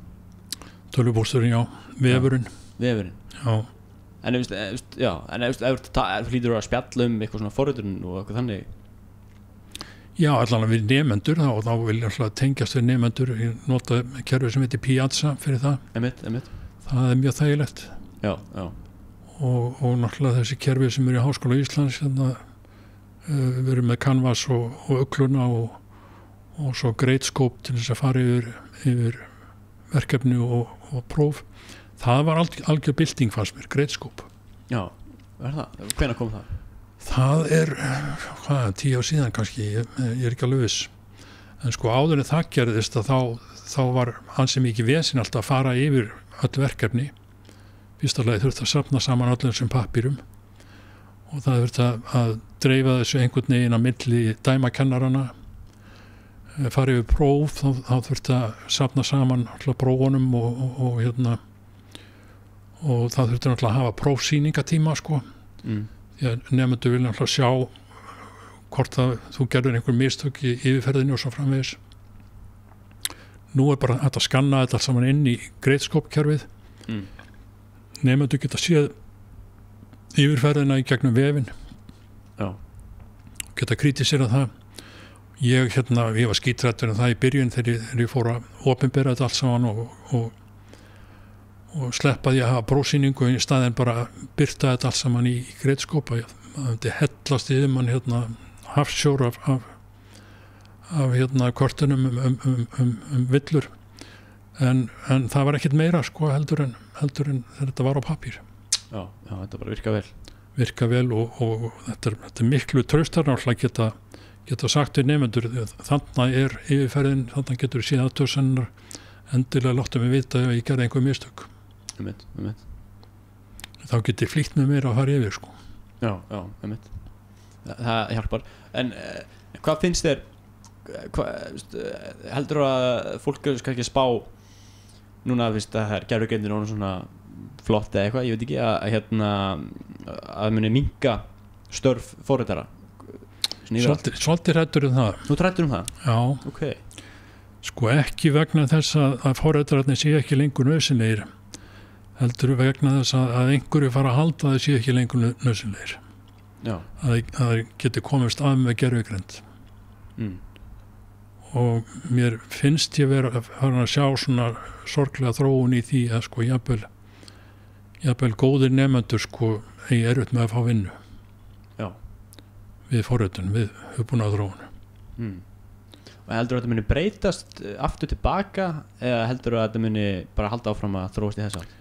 Tölvupósturinn, já. Vefurinn. Já. En ef þú hlýtur að spjalla eitthvað svona forriturinn og eitthvað þannig? Já, allan við nefendur, þá vil ég alltaf tengjast við nefendur. Ég nota kerfi sem heitir Piazza fyrir það. Einmitt. Það er mjög þægilegt. Já. Og náttúrulega þessi kerfi sem í Háskóla Íslands, við erum með Canvas og Ugluna og svo Gradescope til þess að fara yfir verkefni og próf. Það var algjör bylting fannst mér, Gradescope. Já, er það? Hvenær kom það? Það er 10 ár síðan kannski, ég er ekki alveg viss. En sko áður en það gerðist að þá var ansi mikið vesen alltaf að fara yfir öll verkefni. Fyrsta lagi þurfti að safna saman öllum sem pappírum og það þurfti að dreifa þessu einhvern veginn að milli dæmakennarana, fara yfir próf, þá þurfti að safna saman alltaf prófunum og það þurfti alltaf að hafa prófsýningatíma, sko. Því að nefnendur vilja alltaf sjá hvort að þú gerður einhver mistök í yfirferðinu og svo framvegis. Nú er bara hægt að skanna þetta allt saman inn í Gradescope-kerfið. Nefnendur geta séð yfirferðina í gegnum vefinn. Já. Geta kritisérað það. Ég var skítrættur en það í byrjun þegar ég fór að opinbera þetta allt saman og sleppaði að hafa prófsýningu í staðinn bara birta þetta allt saman í Gradescope. Það myndi hellast yfir mann hafsjór af kortunum villur en það var ekkert meira, sko, heldur en þegar þetta var á pappír. Já, þetta bara virka vel og þetta er miklu traustar náttúrulega geta sagt við nefnendur, þannig er yfirferðin, þannig getur síðan aðtöðsennar endilega láttu mig vita ef ég gerði einhver mistök. Þá geti flýtt með mér að fara yfir, sko. Já, það hjálpar. En hvað finnst þér, heldur að fólk er kannski spá núna, að það er gervigreindin og svona flott eða eitthvað, ég veit ekki, að muni minnka störf forritara? Svolítið hræddur það. Þú hræddur það? Já. Ok. Sko ekki vegna þess að forritararnir sé ekki lengur nauðsynlegir, heldur vegna þess að einhverju fara að halda að það sé ekki lengur nauðsynlegir. Já. Að það geti komist af með gervigreind. Og mér finnst ég vera að sjá svona sorglega þróun í því að sko jafnvel góðir nefnendur, sko, eigi erfitt með að fá vinnu. Já. Við forritun, við hugbúnaðarþróun. Og heldur að þetta muni breytast aftur tilbaka eða heldur að þetta muni bara halda áfram að þróast í þess átt?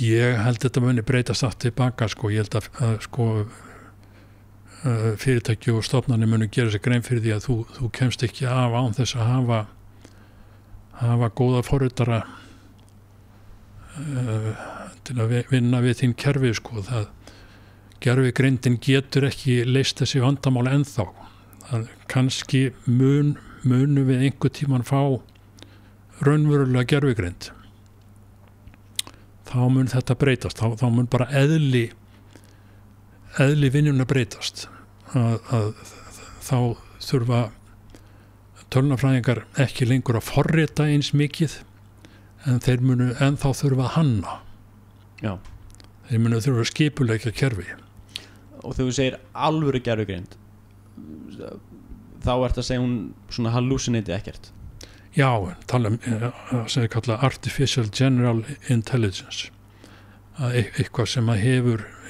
Ég held að þetta muni breytast aftur tilbaka sko. Ég held að sko fyrirtæki og stofnanir muni gera sér grein fyrir því að þú kemst ekki af án þess að hafa góða forritara til að vinna við þín kerfi sko. Gervigreindin getur ekki leyst þessi vandamál ennþá. Það kannski munum við einhver tíman fá raunverulega gervigreind. Þá mun þetta breytast, þá mun bara eðli vinnuna breytast að þá þurfa tölvunarfræðingar ekki lengur að forrita eins mikið en þeir munu ennþá þurfa að hanna. Já. Þeir munu þurfa að skipuleggja kerfi. Og þegar þú segir alvöru gervigreind þá ert að segja hún svona hallucinati ekkert. Já, tala sem við kalla artificial general intelligence, eitthvað sem að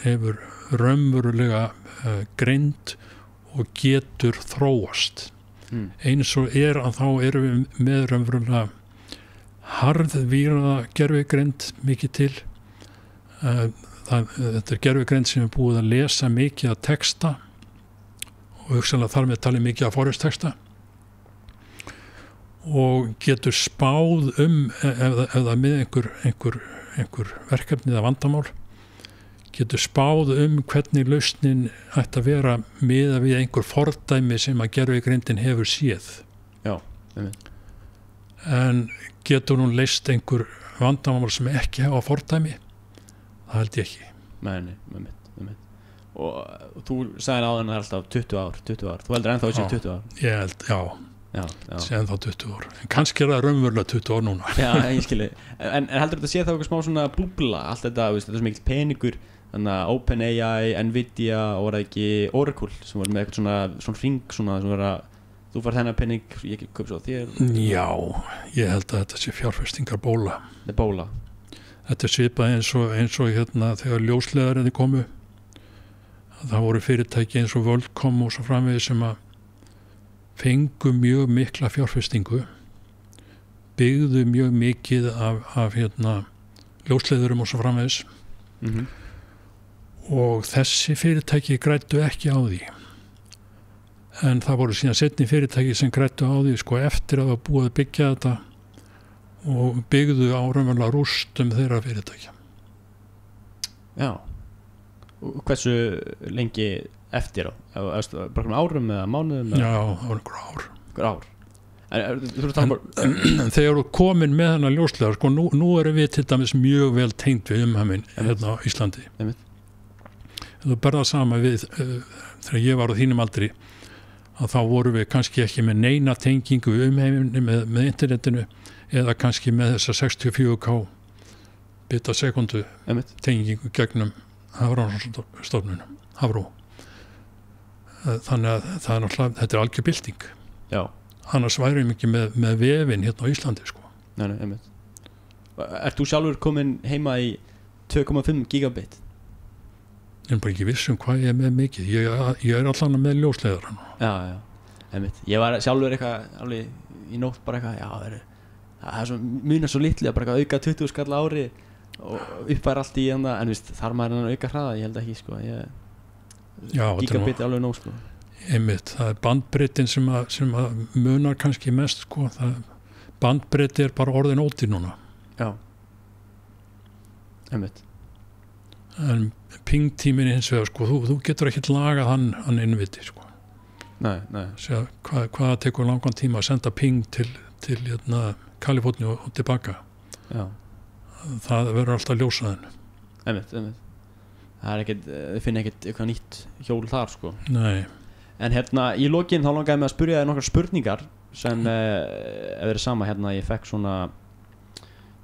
hefur raunverulega greind og getur þróast. Eins og að þá erum við með raunverulega harðvíraða gervigreind mikið til. Þetta gervigreind sem er búið að lesa mikið af texta og hugsanlega þar með talið mikið af forriðsteksta og getur spáð eða með einhver verkefni eða vandamál getur spáð hvernig lausnin ætti að vera miðað við einhver fordæmi sem að gervigreindin hefur séð. Já, en getur hún leyst einhver vandamál sem ekki hafa fordæmi? Það held ég ekki. Nei. Og þú sagði áðan að það er alltaf 20 ár. Þú heldur ennþá þessi 20 ár? Ég held, já. Sé ennþá 20 ár. En kannski er það raunverulega 20 ár núna. Já, ég skilji. En heldur þetta sé þá eitthvað smá svona búbla, allt þetta er svo mikill peningur, þannig að OpenAI, Nvidia og var það ekki Oracle sem var með eitthvað svona ring svona sem var að þú fær þennan pening, ég kaup svo þér. Já, ég held að þetta sé fjárfestingar bóla. Þetta er bóla. Þetta er svipað eins og þegar ljósleiðarinn komu. Það voru fyrirtæki eins og WorldCom og svo framvegis sem að fengu mjög mikla fjárfestingu, byggðu mjög mikið af ljósleiðurum og svo framvegis. Og þessi fyrirtæki græddu ekki á því. En það voru síðan seinni fyrirtæki sem græddu á því sko eftir að það búið að byggja þetta og byggðu á raunverulega rústum þeirra fyrirtækja. Já. Og hversu lengi eftir á? Bara árum eða mánuðum? Já, það var einhver ár. Þegar þú komin með hennar ljóslegar sko, nú erum við til dæmis mjög vel tengd við umheiminn hérna á Íslandi. Þú berða sama við þegar ég var á þínum aldri að þá vorum við kannski ekki með neina tengingu við umheiminn með internetinu eða kannski með þessa 64K bita sekundu tengingu gegnum Hafrannsóknastofnunum, Hafró. Þannig að það er náttúrulega, þetta er algjör bylting. Já. Annars værum við ekki með vefinn hérna á Íslandi, sko. Nei, einmitt. Ert þú sjálfur komin heima í 2,5 gigabit? Ég er bara ekki viss hvað ég er með mikið. Ég er allan með ljósleiðar. Já, einmitt. Ég var sjálfur eitthvað, alveg í nótt bara eitthvað, það er svo, munar svo litli að bara auka 20 skall ári og uppfæra allt í en þar maður að auka hraða, ég held ekki sko gigabit er alveg nóg sko. Einmitt, það er bandbreiddin sem að munar kannski mest sko, bandbreidd er bara orðin ódýr núna. Já, einmitt. En pingtímin hins vegar sko, þú getur ekkert lagað hann innviti sko. Nei. Sér, hvað tekur langan tíma að senda ping til Kaliforníu og tilbaka. Já. Það verður alltaf ljósaðin. Einmitt. Það er ekkert, þið finna ekkert eitthvað nýtt hjól þar sko. Nei. En í lokin þá langaði mig að spyrja þér nokkrar spurningar sem ef verið sama ég fekk svona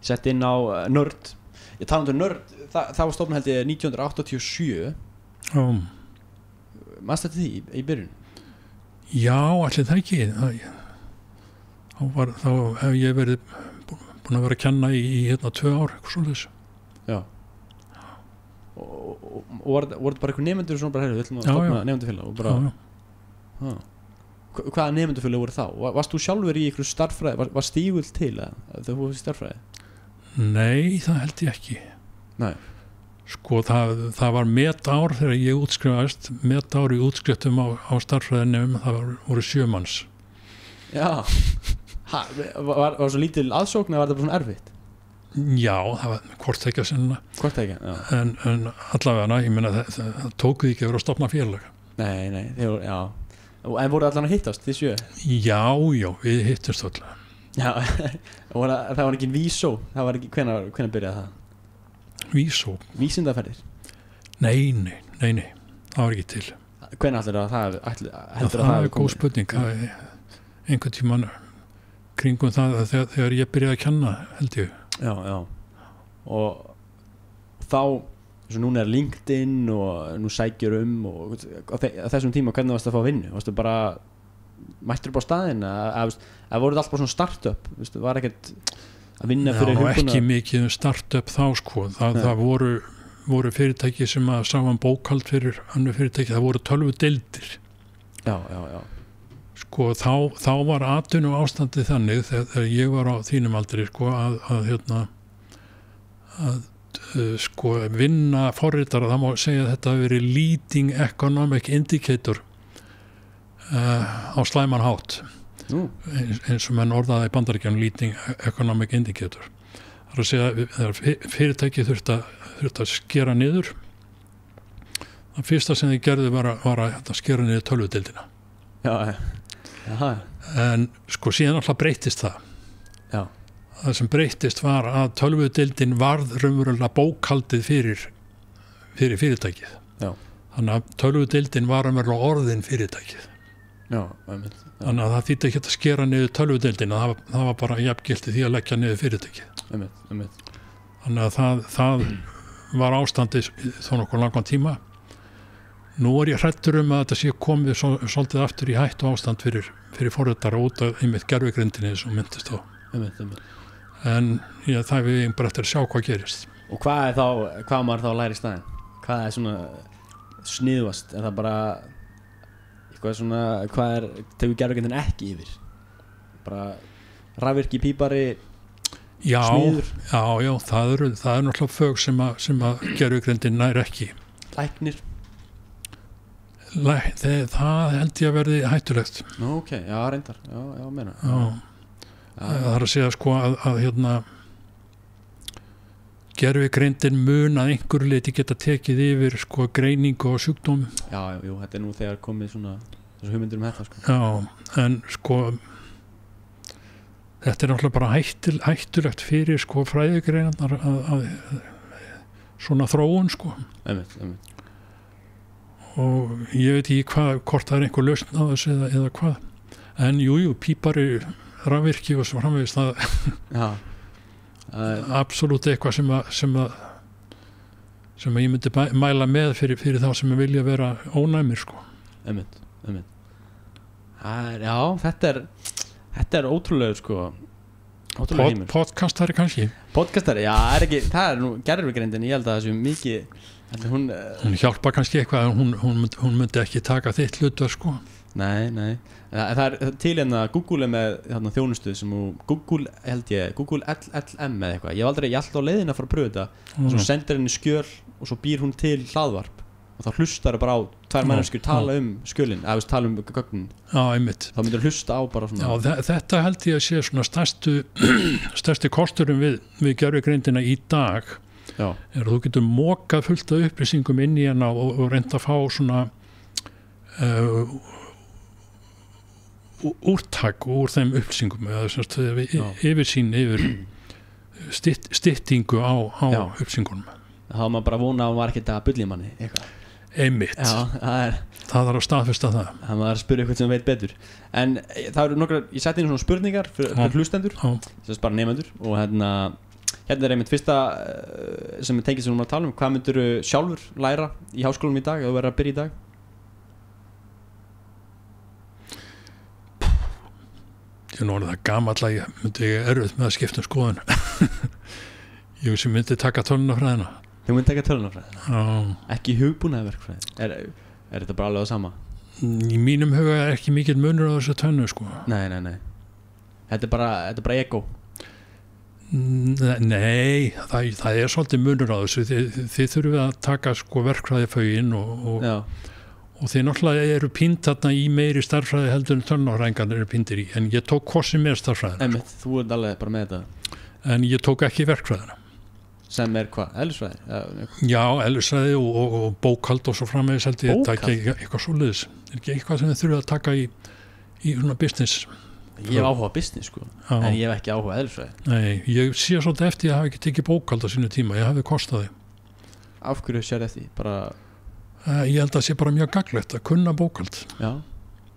sett inn á Nörd. Ég tala Nörd, það var stofnun held ég 1987. Manstu þetta því í byrjun? Já, allir það ekki. Þá hef ég verið búin að vera að kenna í 2 ár eitthvað svoleiðis. Já. Og voru þetta bara eitthvað nefnendur svona bara við ætlum að stofna nefndufélag og bara hvaða nemendafélög voru þá? Varst þú sjálfur í ykkur starffræði? Var Stígull til að þú fórst í starffræði? Nei, það held ég ekki. Nei. Sko það var metár þegar ég útskrifaðist, metár í útskriftum á starffræðinefum, það voru 7 manns. Já, var svo lítil aðsókn eða var það bara svona erfitt? Já, það var hvorttækja sennilega. Hvorttækja, já. En allavega, ég meina það tókuð ekki að vera að stofna félag. Nei, já. En voru allan að hittast, þið 7? Já, við hittumst allavega. Já, það var ekki vísó, það var ekki, hvenær byrjaði það? Vísó? Vísindaferðir? Nei, það var ekki til. Hvenær heldur það það er góð spurning, einhvern tímann kringum það þegar ég byrjaði að kenna, held ég. Já, og þá, þess að núna er LinkedIn og nú sækjur og á þessum tíma, hvernig varst það að fá vinnu? Varstu bara mættur upp á staðinn að voruð allt bara svona startup, var ekkert að vinna fyrir hugbúnað? Já, ekki mikið startup þá sko, það voru fyrirtæki sem að sá bókhald fyrir önnur fyrirtæki, það voru 12 deildir. Já. Sko þá var atvinnu ástandið þannig þegar ég var á þínum aldri sko að sko vinna forritara, það má segja að þetta hafi verið leading economic indicator á slæman hátt eins og menn orðaði í Bandaríkjunum leading economic indicator. Það er að segja þegar fyrirtæki þurfti að skera niður, það fyrsta sem þið gerðu var að skera niður tölvudeildina. Já. En sko síðan alltaf breytist það. Já. Það sem breytist var að tölvudeildin varð raunverulega bókhaldið fyrir fyrirtækið. Já. Þannig að tölvudeildin var raunverulega orðin fyrirtækið. Já. Þannig að það þýtti ekki að skera niður tölvudeildina, það var bara jafngiltið því að leggja niður fyrirtækið. Þannig að það var ástandið þó nokkuð langan tíma. Nú er ég hræddur að þetta sé komið svolítið aftur í hættu ástand fyrir forritara út af einmitt gervigrindinni sem myndist á. En það er við bara eftir að sjá hvað gerist. Og hvað maður þá að læra í staðinn? Hvað er svona sniðvast? Er það bara eitthvað svona, tegur gervigrindin ekki yfir? Bara rafvirki, pípari, smiður? Já, það er náttúrulega fög sem að gervigrindin nær ekki. Læknir? Það held ég að verði hættulegt. Ok, já, reyndar. Já, meina. Það er að segja sko að gervigreindin mun að einhverju leyti geta tekið yfir sko greiningu og sjúkdóm. Já, þetta er nú þegar komið svona þessu hugmyndir þetta sko. Já, en sko þetta er náttúrulega bara hættulegt fyrir sko fræðigreinarnar að svona þróun sko. Einmitt. Og ég veit ekki hvort það er einhver lausn á þessu eða hvað, en pípari, rafvirki og svo framvegis það absolutt eitthvað sem ég myndi mæla með fyrir þá sem vilja vera ónæmir sko. Einmitt. Já, þetta er ótrúlega sko, ótrúlega heimur. Podcastari kannski? Podcastari, já, það er nú gervigrindin, ég held að það sé mikið. Hún hjálpa kannski eitthvað en hún myndi ekki taka þitt hlutur sko. Nei. Það er til hérna Google með þjónustuð sem Google LLM eða eitthvað. Ég hef alltaf á leiðina að fara að pröfa þetta. Svo sendir henni skjöl og svo býr hún til hlaðvarp og þá hlustar það bara á 2 manneskjur tala skjölin, eða tala gögnin. Já, einmitt. Þá myndir hlusta á bara svona. Já, þetta held ég að sé svona stærsti kosturum við gervigreindina í dag. Já. Er þú getur mokað fullt af upplýsingum inn í hana og reynda að fá svona úrtak úr þeim upplýsingum eða yfirsýn yfir styttingu á upplýsingunum. Þá var maður bara að vona að hún var ekkert að bulla í manni eitthvað. Einmitt. Já, það er að staðfesta það. Það maður að spyrja eitthvað sem veit betur. En það eru nokkrar, ég setti inn svona spurningar fyrir hlustendur, þess bara nefnendur og hérna er einmitt fyrsta sem er tengið sem við erum að tala hvað myndir þú sjálfur læra í háskólanum í dag ef þú verður að byrja í dag? Ég nú það gamall að ég myndi erfitt með að skipta skoðun. Ég sem myndi taka tölvunarfræðina. Þú myndi taka tölvunarfræðina? Já. Ekki hugbúnaðarverkfræði? Er þetta bara alveg það sama? Í mínum huga ekki mikill munur á þessu tvennu sko. Nei. Þetta er bara ego. Nei, það er svolítið munur á þessu. Þið þurfið að taka sko verkfræðifögin og þið náttúrulega eru pínt þarna í meiri starffræði heldur en tölvunarfræðingarnir eru píntir í, en ég tók hvort sem er starffræðina. Þú ert alveg bara með þetta. En ég tók ekki verkfræðina. Sem er hvað? Eðlisfræði? Já, eðlisfræði og bókhald og svo framvegis held ég. Þetta er ekki eitthvað svoleiðis. Er ekki eitthvað sem þið þurfið að taka í svona business? Ég hef áhuga business sko, en ég hef ekki áhuga eðlisfræði. Nei, ég sé svolítið eftir að ég hafi ekki tekið bókhald á sínu tíma, ég hafi kostað því. Af hverju sér eftir? Bara... Ég held að það sé bara mjög gagnlegt að kunna bókhald. Já,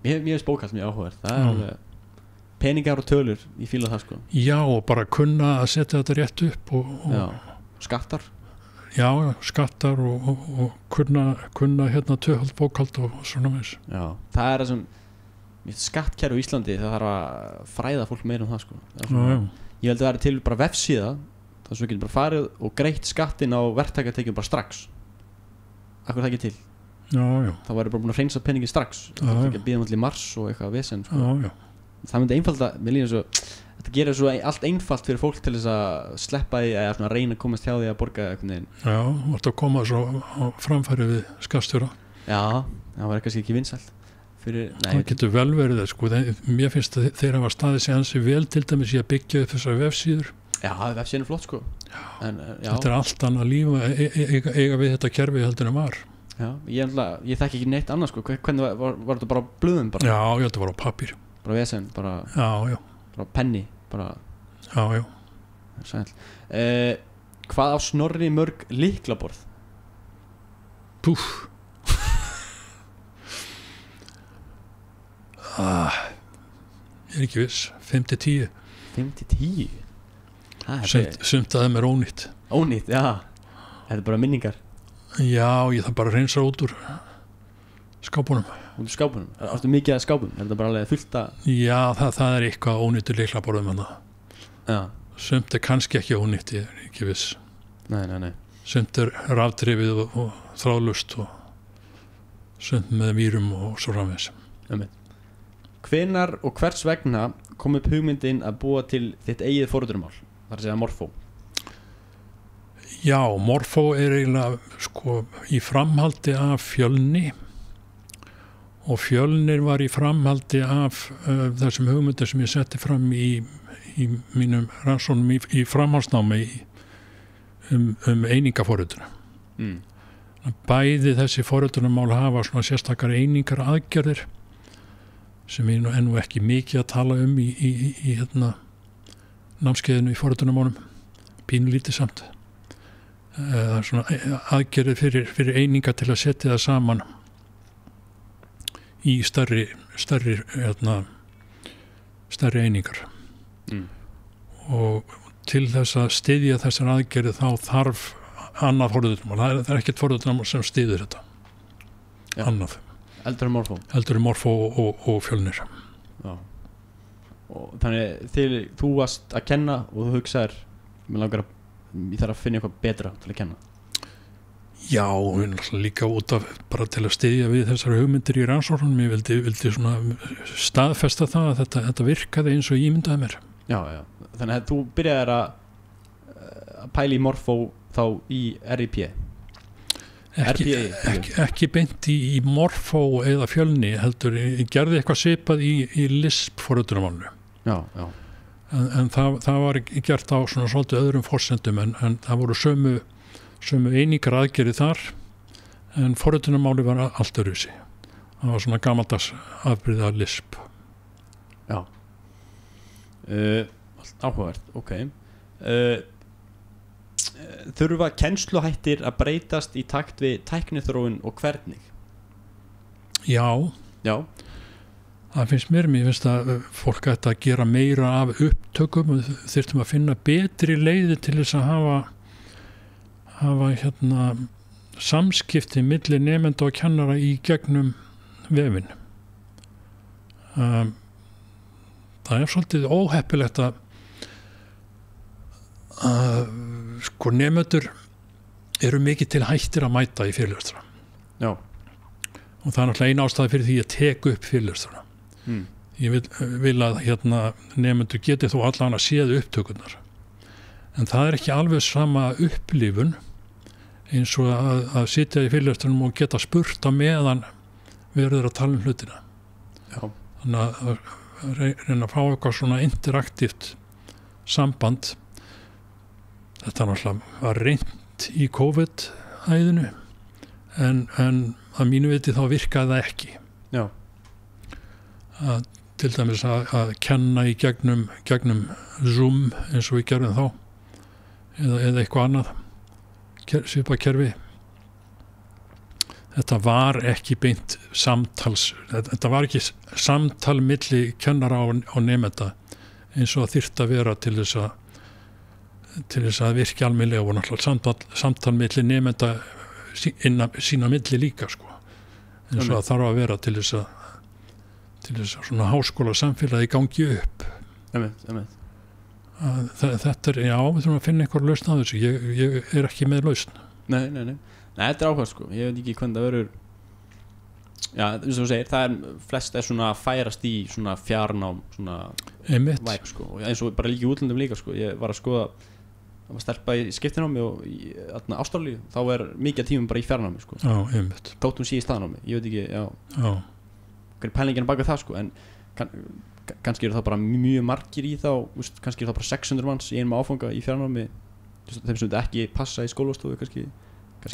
mér finnst bókhald mjög áhugavert. Það er alveg peningar og tölur, ég fíla það sko. Já, og bara kunna að setja þetta rétt upp og skattar. Já, skattar og kunna hérna töfald bókhald og svona með þessu. Já, það er það sem skattkerfi í Íslandi, það þarf að fræða fólk meira það sko. Já. Ég held að það er til bara vefsíða þar sem við getum bara farið og greitt skattin á verktakatekjum bara strax. Akkur það ekki til. Já. Það væri bara búin að hreinsa peningi strax. Það er ekki að býða allir mars og eitthvað vesen sko. Já. Það myndi einfalda, mér líður svo þetta gerir svo allt einfalt fyrir fólk til þess að sleppa því eða svona reyna að komast hjá því að borga eitthvað neginn. Já, vartu að koma svo á framfæri við skattstjóra. Já, það var kannski ekki vinsælt. Það getur vel verið það sko. Mér finnst að þeir hafa staðið sig ansi vel til dæmis í að byggja upp þessar vefsíður. Já, vefsíðin er flott sko. Þetta er allt annað líf að eiga við þetta kerfi heldur en var. Já, ég þekki ekki neitt annað sko. Hvernig var þetta bara á blöðum bara? Já, þetta var á pappír. Bara vesen, bara Já. Bara penni, bara Já. Sæll. Hvað á Snorri mörg lyklaborð? Púff. Ég er ekki viss 5-10 5-10? Sumt að þeim er ónýtt. Ónýtt, já. Þetta er bara minningar. Já, ég þarf bara að reynsa út úr skápunum. Út úr skápunum? Áttu mikið að skápum? Er þetta bara alveg fullt að... Já, það er eitthvað ónýttur lyklaborðum en það. Já. Sumt er kannski ekki ónýtt, ég er ekki viss. Nei. Sumt er rafdrifið og þráðlust og sumt með vírum og svo framvegis. Hvenær og hvers vegna kom upp hugmyndin að búa til þitt eigið forritunarmál, þar að segja Morfó? Já, Morfó er eiginlega sko í framhaldi af Fjölni og Fjölnir var í framhaldi af þessum hugmyndum sem ég setti fram í mínum rannsóknum í framhaldsnámi einingaforrituna. Bæði þessi forritunarmál hafa svona sérstakar einingar aðgerðir sem ég nú ekki mikið að tala um í hérna námskeiðinu í forritunarmálum, pínlítið samt. Svona aðgerðir fyrir einingar til að setja það saman í stærri einingar. Og til þess að styðja þessar aðgerðir þá þarf annað forritunarmál. Það er ekkert forritunarmál sem styður þetta. Já. Annað. Eldur en Morfó og Fjölnir. Já. Og þannig þú varst að kenna og þú hugsaðir ég þarf að finna eitthvað betra til að kenna. Já, líka út af bara til að styðja við þessar hugmyndir í rannsóknum. Ég vildi svona staðfesta það að þetta virkaði eins og ég ímyndaði mér. Já. Þannig að þú byrjaðir að pæla í Morfó þá í RIP. Ekki beint í Morfó eða Fjölni heldur, ég gerði eitthvað svipað í Lisp forritunarmálinu. Já. En það var gert á svona svolítið öðrum forsendum en það voru sömu einingar aðgerið þar en forritunarmáli var allt öðruvísi. Það var svona gamaldags afbrigði af Lisp. Já. Áhugavert, ok. Þurfa kennsluhættir að breytast í takt við tækniþróun og hvernig? Já. Það finnst mér finnst að fólk ætti að gera meira af upptökum og þyrftum að finna betri leiðir til þess að hafa samskipti milli nemenda og kennara í gegnum vefinn. Það er svolítið óheppilegt að sko nemendur eru mikið til hættir að mæta í fyrirlestra. Já. og það er náttúrulega eina ástæða fyrir því að tek upp fyrirlesturna. Ég vil að nemendur geti þó allan að séð upptökurnar, en það er ekki alveg sama upplifun eins og að sitja í fyrirlesturnum og geta spurt á meðan verður að tala hlutina. Já. Þannig að reyna að fá eitthvað svona interaktíft samband. Þetta náttúrulega var reynt í COVID-æðinu en að mínu viti þá virkaði það ekki. Já. Til dæmis að kenna í gegnum Zoom eins og við gerum þá eða eitthvað annað svipað kerfi. Þetta var ekki beint þetta var ekki samtal milli kennara og nemenda eins og það þyrfti að vera til þess að virki almennilega, og náttúrulega samtal milli nemenda sína milli líka sko, eins og það þarf að vera til þess að svona háskóla samfélagi gangi upp. Þetta er, já, við þurfum að finna einhver lausn á þessu. Ég er ekki með lausn. Nei, þetta er áhugavert sko. Ég veit ekki hvernig það verður. Já, eins og þú segir, flest er svona að færast í svona fjarnám, svona væp sko. Og eins og bara líka í útlöndum líka sko. Ég var að skoða, það var stelpa í skiptinámi og í Ástralíu, þá er mikið tímum bara í fjarnámi sko. Já, einmitt. Tóttum sí í staðnámi. Ég veit ekki, já. Hver er pælingin baka það sko, en kannski eru það bara mjög margir í þá, kannski eru það bara 600 manns í einum áfanga í fjarnámi, þeim sem ekki passa í skólastofu, kannski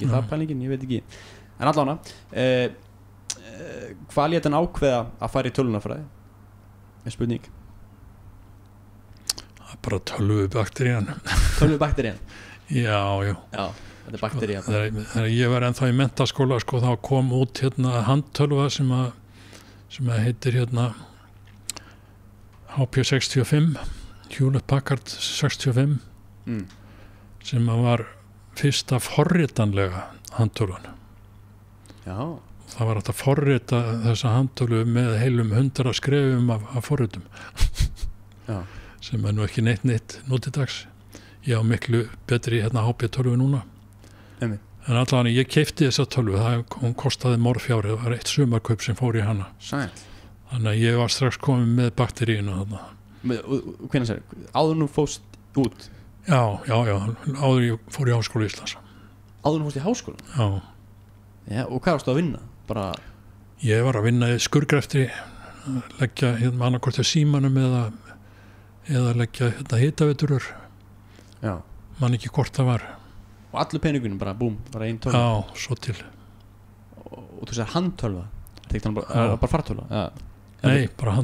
það pælingin, ég veit ekki. En allána, hvað lét hann ákveða að fara í tölvunarfræði? Er spurning. Það er bara tölvubakterían. Tölvubakterían? Já. Já, þetta er bakterían. Þegar ég var ennþá í menntaskóla sko, þá kom út handtölva sem heitir HP65, Hewlett Packard 65, sem var fyrsta forritanlega handtölvan. Já. Það var hægt að forrita þessa handtölu með heilum 100 skrefum af forritum. Já. Sem er nú ekki neitt nútidags. Ég á miklu betri HP-tölvu núna. En allavega ég keypti þessa tölvu, hún kostaði morðfjárið, það var eitt sumarkaup sem fór í hana. Sæl. Þannig að ég var strax komin með bakteríinu þarna. Hvernig sér, áður nú fóst út? Já, áður ég fór í Háskóla Íslands. Áður nú fóst í háskóla? Já. Og hvað varstu að vinna? Ég var að vinna í skurðgreftri, leggja annarkvort hjá símanum eða leggja hitaveiturur. Já. Man ekki hvort það var. Og allur peningunum bara ein tölva? Já, svo til. Og þú segir handtölva? Bara fartölva? Ja. Nei, bara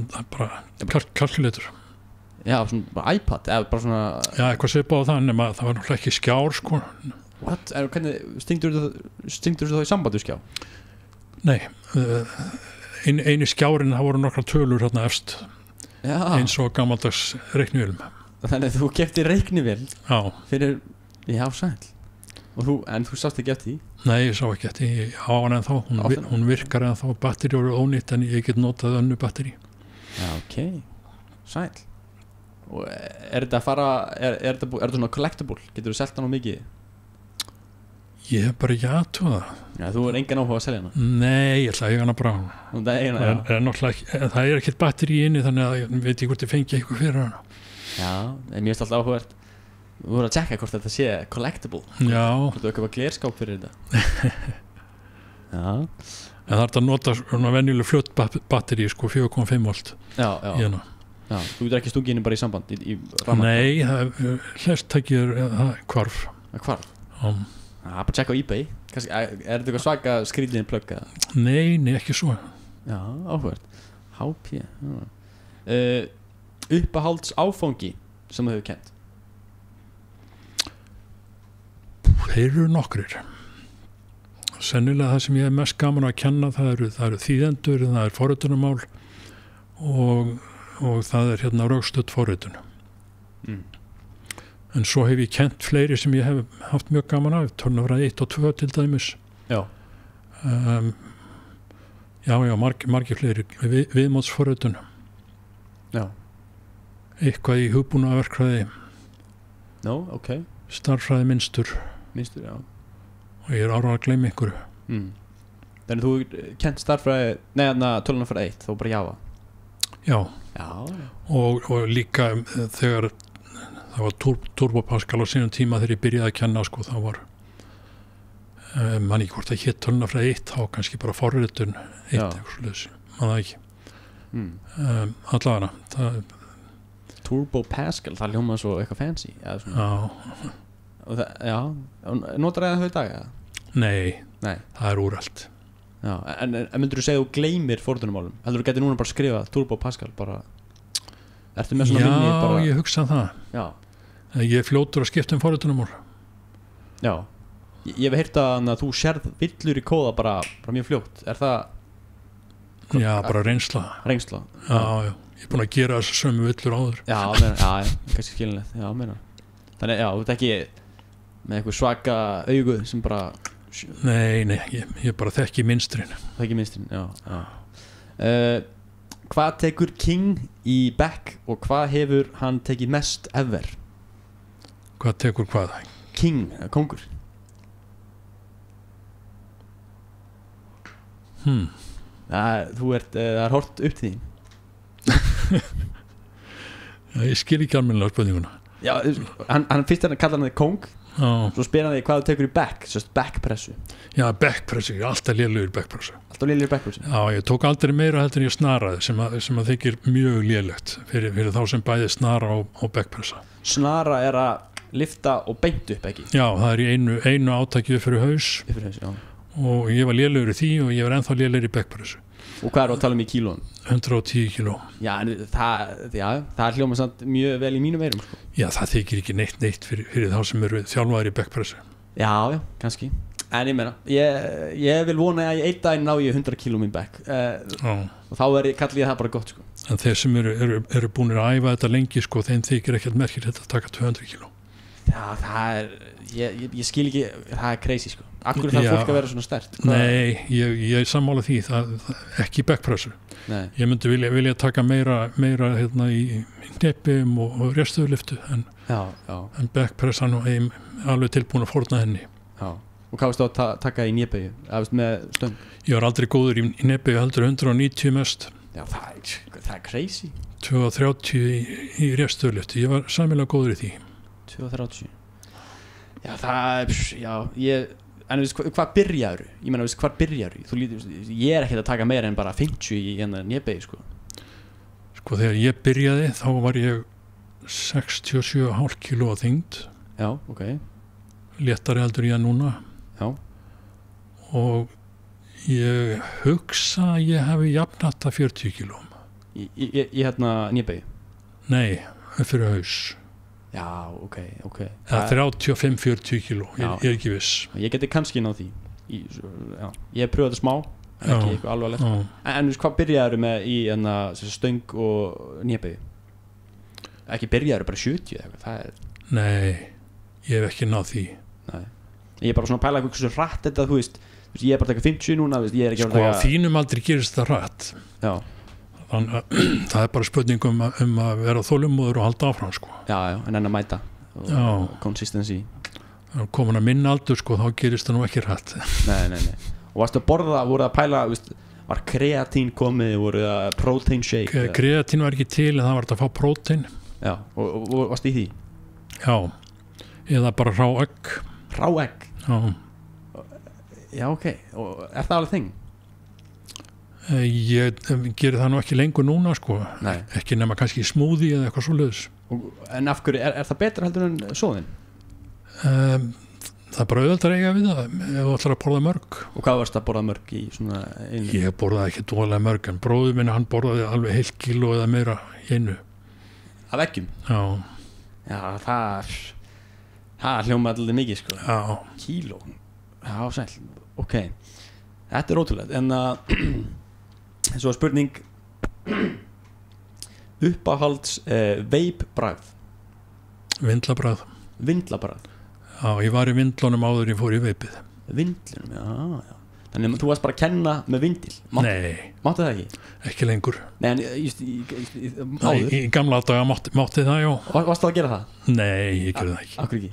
kalkulator. Já, svona bara iPad? Bara svona... Já, eitthvað svipað á það, nema það var náttúrulega ekki skjár, sko. What? Stingdur þú þá í sambandi skjá? Nei, eini skjárin, það voru nokkra tölur hérna efst. Já. Eins og gamaldags reiknivélum. Þannig að þú keyptir reiknivél? Já. Fyrir, já, sæl. En þú sást ekki eftir því? Nei, ég sá ekki eftir því á hann ennþá. Hún virkar ennþá, batteri eru ónýtt, en ég get notað önnu batteri. Já, ok. Sæl. Og er þetta að fara, er þetta svona collectible? Getur þú selt hann á mikið? Ég hef bara ekki aðtúða það. Já, þú er engan áhuga að selja hana? Nei, ég ætla að eiga hana bara. Það er ekkert batteri inni, þannig að ég veit ekki hvort ég fengi eitthvað fyrir hana. Já, en mér er alltaf áhugavert. Þú voru að tjekka hvort þetta sé collectible. Já. Hvort þú eitthvað glerskáp fyrir þetta. Já. En það er að nota svona venjuleg fljótt batteri, sko, 4,5 volt. Já. Já, þú getur ekki stungið inn bara í samband í rafmagn? Nei, hlestækið hvarf. Hvarf? Já. Bara tjekka á eBay. Er þetta eitthvað svaka skrýlinni plögg? Nei, ekki svo. Já, áhugavert. HP. Uppahalds áfangi sem þú hefur kennt? Þeir eru nokkrir. Sennilega það sem ég hef mest gaman að kenna, það eru þýðendur, það er forritunarmál og það er rökstudd forritun. En svo hef ég kennt fleiri sem ég hef haft mjög gaman af, tölvunarfræði 1 og 2 til dæmis. Já. Margir fleiri, viðmótsforritun. Já. Eitthvað í hugbúnaðarverkfræði. Ok. Starffræði mynstur. Já. Og ég er ára að gleyma einhverju. Þannig þú kent starffræði, tölunarfræði 1, þá bara Java. Já. Já. Og líka þegar það var Turbo Pascal á sínum tíma þegar ég byrjaði að kenna sko, þá var mann ekki hvort að hétt tölunarfræði 1, þá kannski bara forritun 1 eitthvað svoleiðis, man það ekki. Allavega Turbo Pascal, það hljómaði svo eitthvað fancy. Og notar það þau í dag? Nei, það er úrelt. Já, en myndur þú segja þú gleymir fordunumálum? Heldur þú getur núna bara skrifa Turbo Pascal bara? Ertu með svona minni bara? Já, ég hugsa það. Já. Ég er fljótur að skipta fordunumál. Já. Ég hef heyrt að þú sérð villur í kóða bara mjög fljótt. Er það? Já, bara reynsla. Já. Ég er búin að gera þessu sömu villur áður. Já, kannski skilinlegt. Já, meina. Þannig, þú ert ekki með eitthvað svaka augu sem bara... Nei, ég bara þekki mynstrin. Já. Hvað tekur King í Beck og hvað hefur hann tekið mest ever? Hvað tekur hvað? King, kongur. Það er hort upp til þín. Já, ég skil ekki almennilega spurninguna. Já, hann fyrst kallar hann þig kong. Svo spyr hann þig hvað þú tekur í back, sérst backpressu. Já, backpressu, ég er alltaf lélegur backpressu. Já, ég tók aldrei meira heldur en ég snaraði sem að þykir mjög lélegt fyrir þá sem bæði snara og backpressa. Snara er að lifta og beint upp, ekki? Já, það er í einu átaki upp fyrir haus, já. Og ég var lélegur í því og ég var ennþá lélegur í backpressu. Og hvað er að tala um í kílóum? 110 kíló. Já, það hljóma samt mjög vel í mínum eyrum, sko. Já, það þykir ekki neitt fyrir þá sem eru þjálfaðir í backpressu. Já, kannski. En ég meina, ég vil vona að ég einn daginn ná ég 100 kílóm í back. Og þá kalli ég það bara gott, sko. En þeir sem eru búinir að æfa þetta lengi, sko, þeim þykir ekkert merkilegt að taka 200 kíló. Já, það er, ég skil ekki, það er crazy, sko. Akkur það fólk að vera svona sterkt? Nei, ég sammála því, það ekki backpressu. Ég myndi vilja taka meira í hneppum og restöðuliftu en backpressan og ég er alveg tilbúin að fórna henni. Já. Og hvað varst þú að taka í hneppegu, með stöng? Ég var aldrei góður í hneppegu, heldur 190 mest. Já, það er crazy. 230 í restöðuliftu, ég var sæmilega góður í því. 230. Já, en hvað byrjaður? Ég meina, hvað byrjaður? Ég er ekkert að taka meira en bara 50 í nébegi, sko. Sko, þegar ég byrjaði þá var ég 67,5 kíló að þyngd. Já, ok. Léttari heldur ég núna. Já. Og ég hugsa að ég hefði jafnat að 40 kílóm. Í nébegi? Nei, fyrir haus. Já, ok. Það er 35-40 kíló, ég er ekki viss. Ég geti kannski náð því. Ég hef pröfað það smá, en ekki eitthvað alvarlegt. En hvað byrjaður með í stöng og nébegi? Ekki byrjaður bara 70 eða eitthvað? Nei, ég hef ekki náð því. Nei. Ég er bara svona að pæla hversu hratt þetta, þú veist, ég er bara að taka 50 núna, ég er ekki að taka... Sko, á þínum aldrei gerist það hratt. Já. Þannig að það er bara spurning um að vera þolinmóður og halda áfram, sko. Já, en að mæta og consistency. Komin að minna aldur, sko, þá gerist það nú ekki hratt. Nei. Og varstu að borða, voru að pæla, var kreatín komið, voru það protein shake? Kreatín var ekki til, en það var að fá protein. Já, og varstu í því? Já, eða bara rá egg. Rá egg? Já, ok. Og er það alveg þing? Ég gerir það nú ekki lengur núna, sko. Nei. Ekki nema kannski smoothie eða eitthvað svoleiðis. En af hverju, er það betra heldur en soðin? Það er bara auðvitað eiga við það ef þú ætlar að borða mörg. Og hvað varst að borða mörg í svona einu? Ég borðaði ekki dólega mörg, en bróður minn, hann borðaði alveg heilt kíló eða meira í einu. Af eggjum? Já. Já, það hljóma allir mikið, sko. Já. Kíló? Já, sæl. Ok. Þetta er ótrúlegt, en svo spurning uppáhalds veipbragð. Vindlabragð. Já, ég var í vindlunum áður ég fór í veipið. Vindlunum, já. Þannig að þú varst bara að kenna með vindil. Nei. Máttu það ekki? Ekki lengur. Nei, en áður? Í gamla daga mátti það, já. Varstu það að gera það? Nei, ég gerði það ekki. Akkur ekki?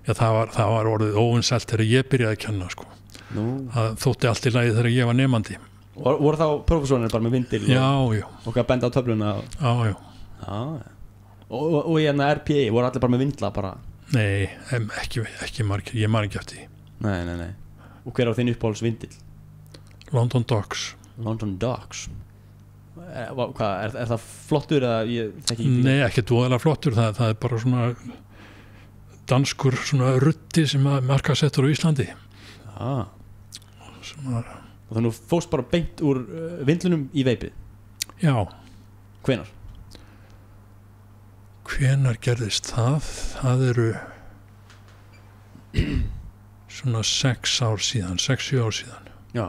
Já, það var orðið óvinsælt þegar ég byrjaði að kenna, sko. það þótti allt í lagi þegar ég var nemandi. Og voru þá prófessornir bara með vindil já. Og hvað benda á töfluna já. Og hérna RPA voru allir bara með vindla bara? Nei, ekki margir, ég man ekki eftir því. Nei. Og hver á þinn uppáhalds vindil? London Docks. Hvað, er það flottur eða ég þekki ekki? Nei, ekki dvoðalega flottur, það er bara svona danskur svona ruddi sem að markasettur á Íslandi. Svona. Og þannig fórst bara beint úr vindlunum í veipið? Já. Hvenær gerðist það? Það eru svona 6-7 ár síðan. Já.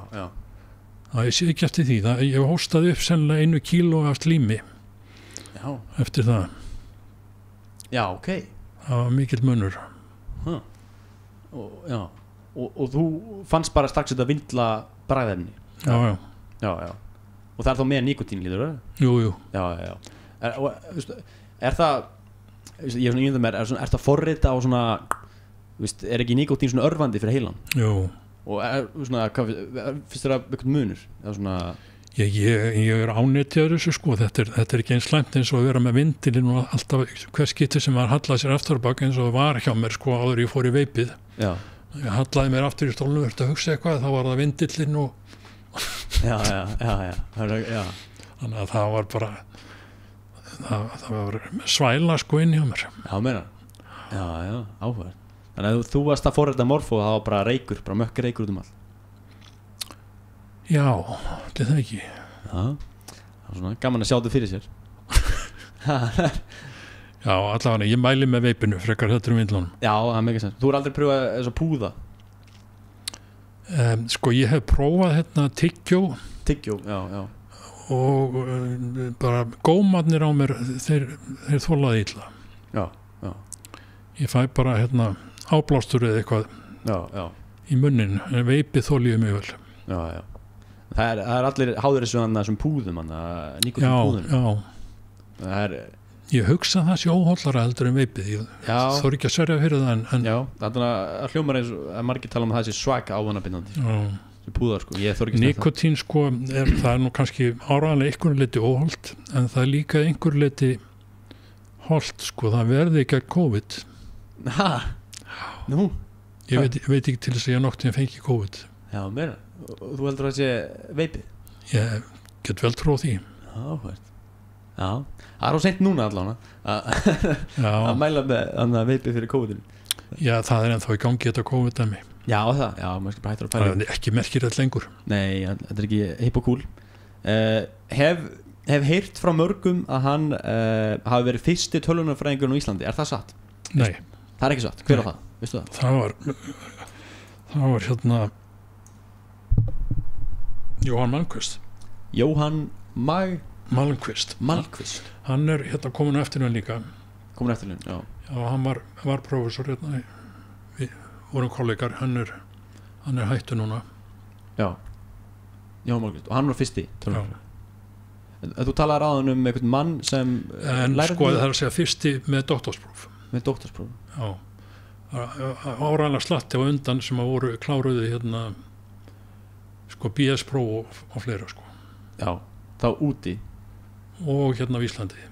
Það ég sé ekki eftir því. Ég hóstaði upp sennilega 1 kíló af slími. Já. Eftir það. Já, ok. Það var mikill munur. Og þú fannst bara strax þetta vindla bragðefni? Já. Og það er þá með nikotín lítur það? Jú. Já. Er það, ég er svona ímyndað mér, er það forrita á svona, er ekki nikotín svona örvandi fyrir heilan? Jú. Og svona, finnst þér eitthvað munur? Svona... Ég er ánetjaður þessu sko, þetta er ekki eins slæmt eins og að vera með vindilinn og alltaf hver skipti sem var hallaði sér aftur á bak eins og það var hjá mér sko áður ég fór í veipið. Já. Ég hallaði mér aftur í stólnum, verður að hugsa eitthvað, þá var það vindillinn og... Já. Þannig að það var bara, það var svæla sko inn hjá mér. Já, meina. Já, áhverð. Þannig að þú varst að forrita morfó, það var bara reykur, bara mökk reykur út allt. Já, þetta er það ekki. Já, það var svona gaman að sjá þetta fyrir sér. Já, allavega, ég mæli með veipinu frekar þetta vindlunum. Já, það er mikið sens. Þú aldrei pröfað þess að púða? Sko, ég hef prófað hérna tyggjó, já. Og bara gómarnir á mér, þeir þolaði illa. Já. Ég fæ bara hérna áblástur eða eitthvað í munnin, en veipið þolíði mjög vel. Já. Það er allir háður þessum púðum, nikótínpúðum. Já. Það er... Ég hugsa það sé óhollara heldur en veipið. Ég þori ekki að sverja fyrir það en... Já, það er hljómar eins og margir tala að það sé svaka ávanabindandi. Þessi púðar sko, ég þori ekki að nikotín sko, það er nú kannski áræðanlega einhverju leiti óholt, en það er líka einhverju leiti holt sko, það verði ekki að COVID. Nú? Ég veit ekki til þess að ég nokti að fengi COVID. Já, meira. Þú heldur að það sé veipið? Ég get vel tróð því. Já, það er á seint núna allavega að mæla með veipið fyrir COVID-inu. Já, það er ennþá í gangi þetta COVID-dæmi. Já, maður skal bara hættur að pæla. Það er ekki merkilegt lengur. Nei, þetta er ekki hipp og cool. Hef heyrt frá mörgum að hann hafi verið fyrsti tölvunarfræðingurinn á Íslandi. Er það satt? Nei. Það er ekki satt. Hver var það? Veistu það? Það var hérna Jóhann Malmquist. Malmquist. Hann er hérna komin á eftirlaun líka. Já. Já, hann var prófessor hérna. Við vorum kollegar. Hann er hættu núna. Já. Jóhann Malmquist. Og hann var fyrsti tölvunarfræðingur. Þú talaði áðan um einhvern mann sem lærði... sko, það er að segja fyrsti með doktorspróf. Já. Áræðanlega slatti á undan sem að voru kláruði hérna sko BS-próf og fleira sko. Já, þá úti og hérna á Íslandi. Já,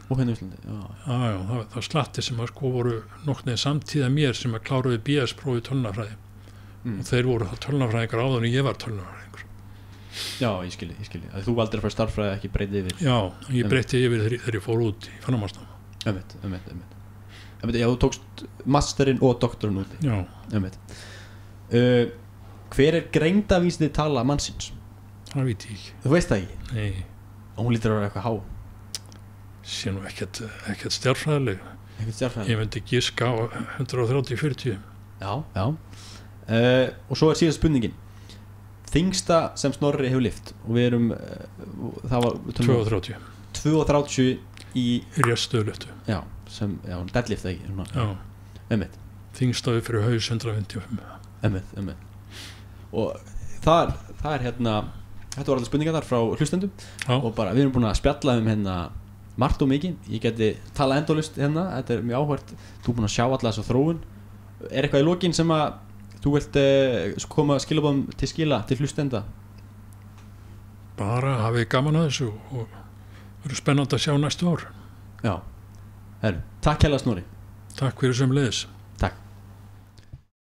það slatti sem að sko voru nokknið samtíða mér sem að kláruði BS-próf í tölvunarfræði og þeir voru það tölvunarfræðingar áður en ég var tölvunarfræðingur. Já, ég skilji. Þú valdir að fara starffræði ekki breytið yfir. Já, ég breytið yfir þegar ég fór út í framhaldsnám. Já, þú tókst masterinn og doktorinn úti. Já. Hver er greindavísnið tala mannsins? Það veit ég ekki. Þú veist það ekki? Nei. Og hún lítur að vera eitthvað há? Sé nú ekkert stjarfræðileg. Ég myndi giska á 130-40. Já. Og svo er síðan spurningin. Þyngsta sem Snorri hefur lyft og við erum það var 32 í reststöðulöftu. Já, deadlift ekki. Já. Þyngstaði fyrir haus 155. Og það er hérna, þetta var alltaf spurningar þar frá hlustendum. Já. Og bara við erum búin að spjalla hérna margt og mikið. Ég geti tala endalaust hérna, þetta er mjög áhvert. Þú er búin að sjá alla þessa þróun. Er eitthvað í lokin sem að Þú vilt koma skilabóðum til skila til hlustenda? Bara hafið gaman að þessu og verður spennandi að sjá næstu ár. Já, takk hérlega Snorri. Takk fyrir sömuleiðis.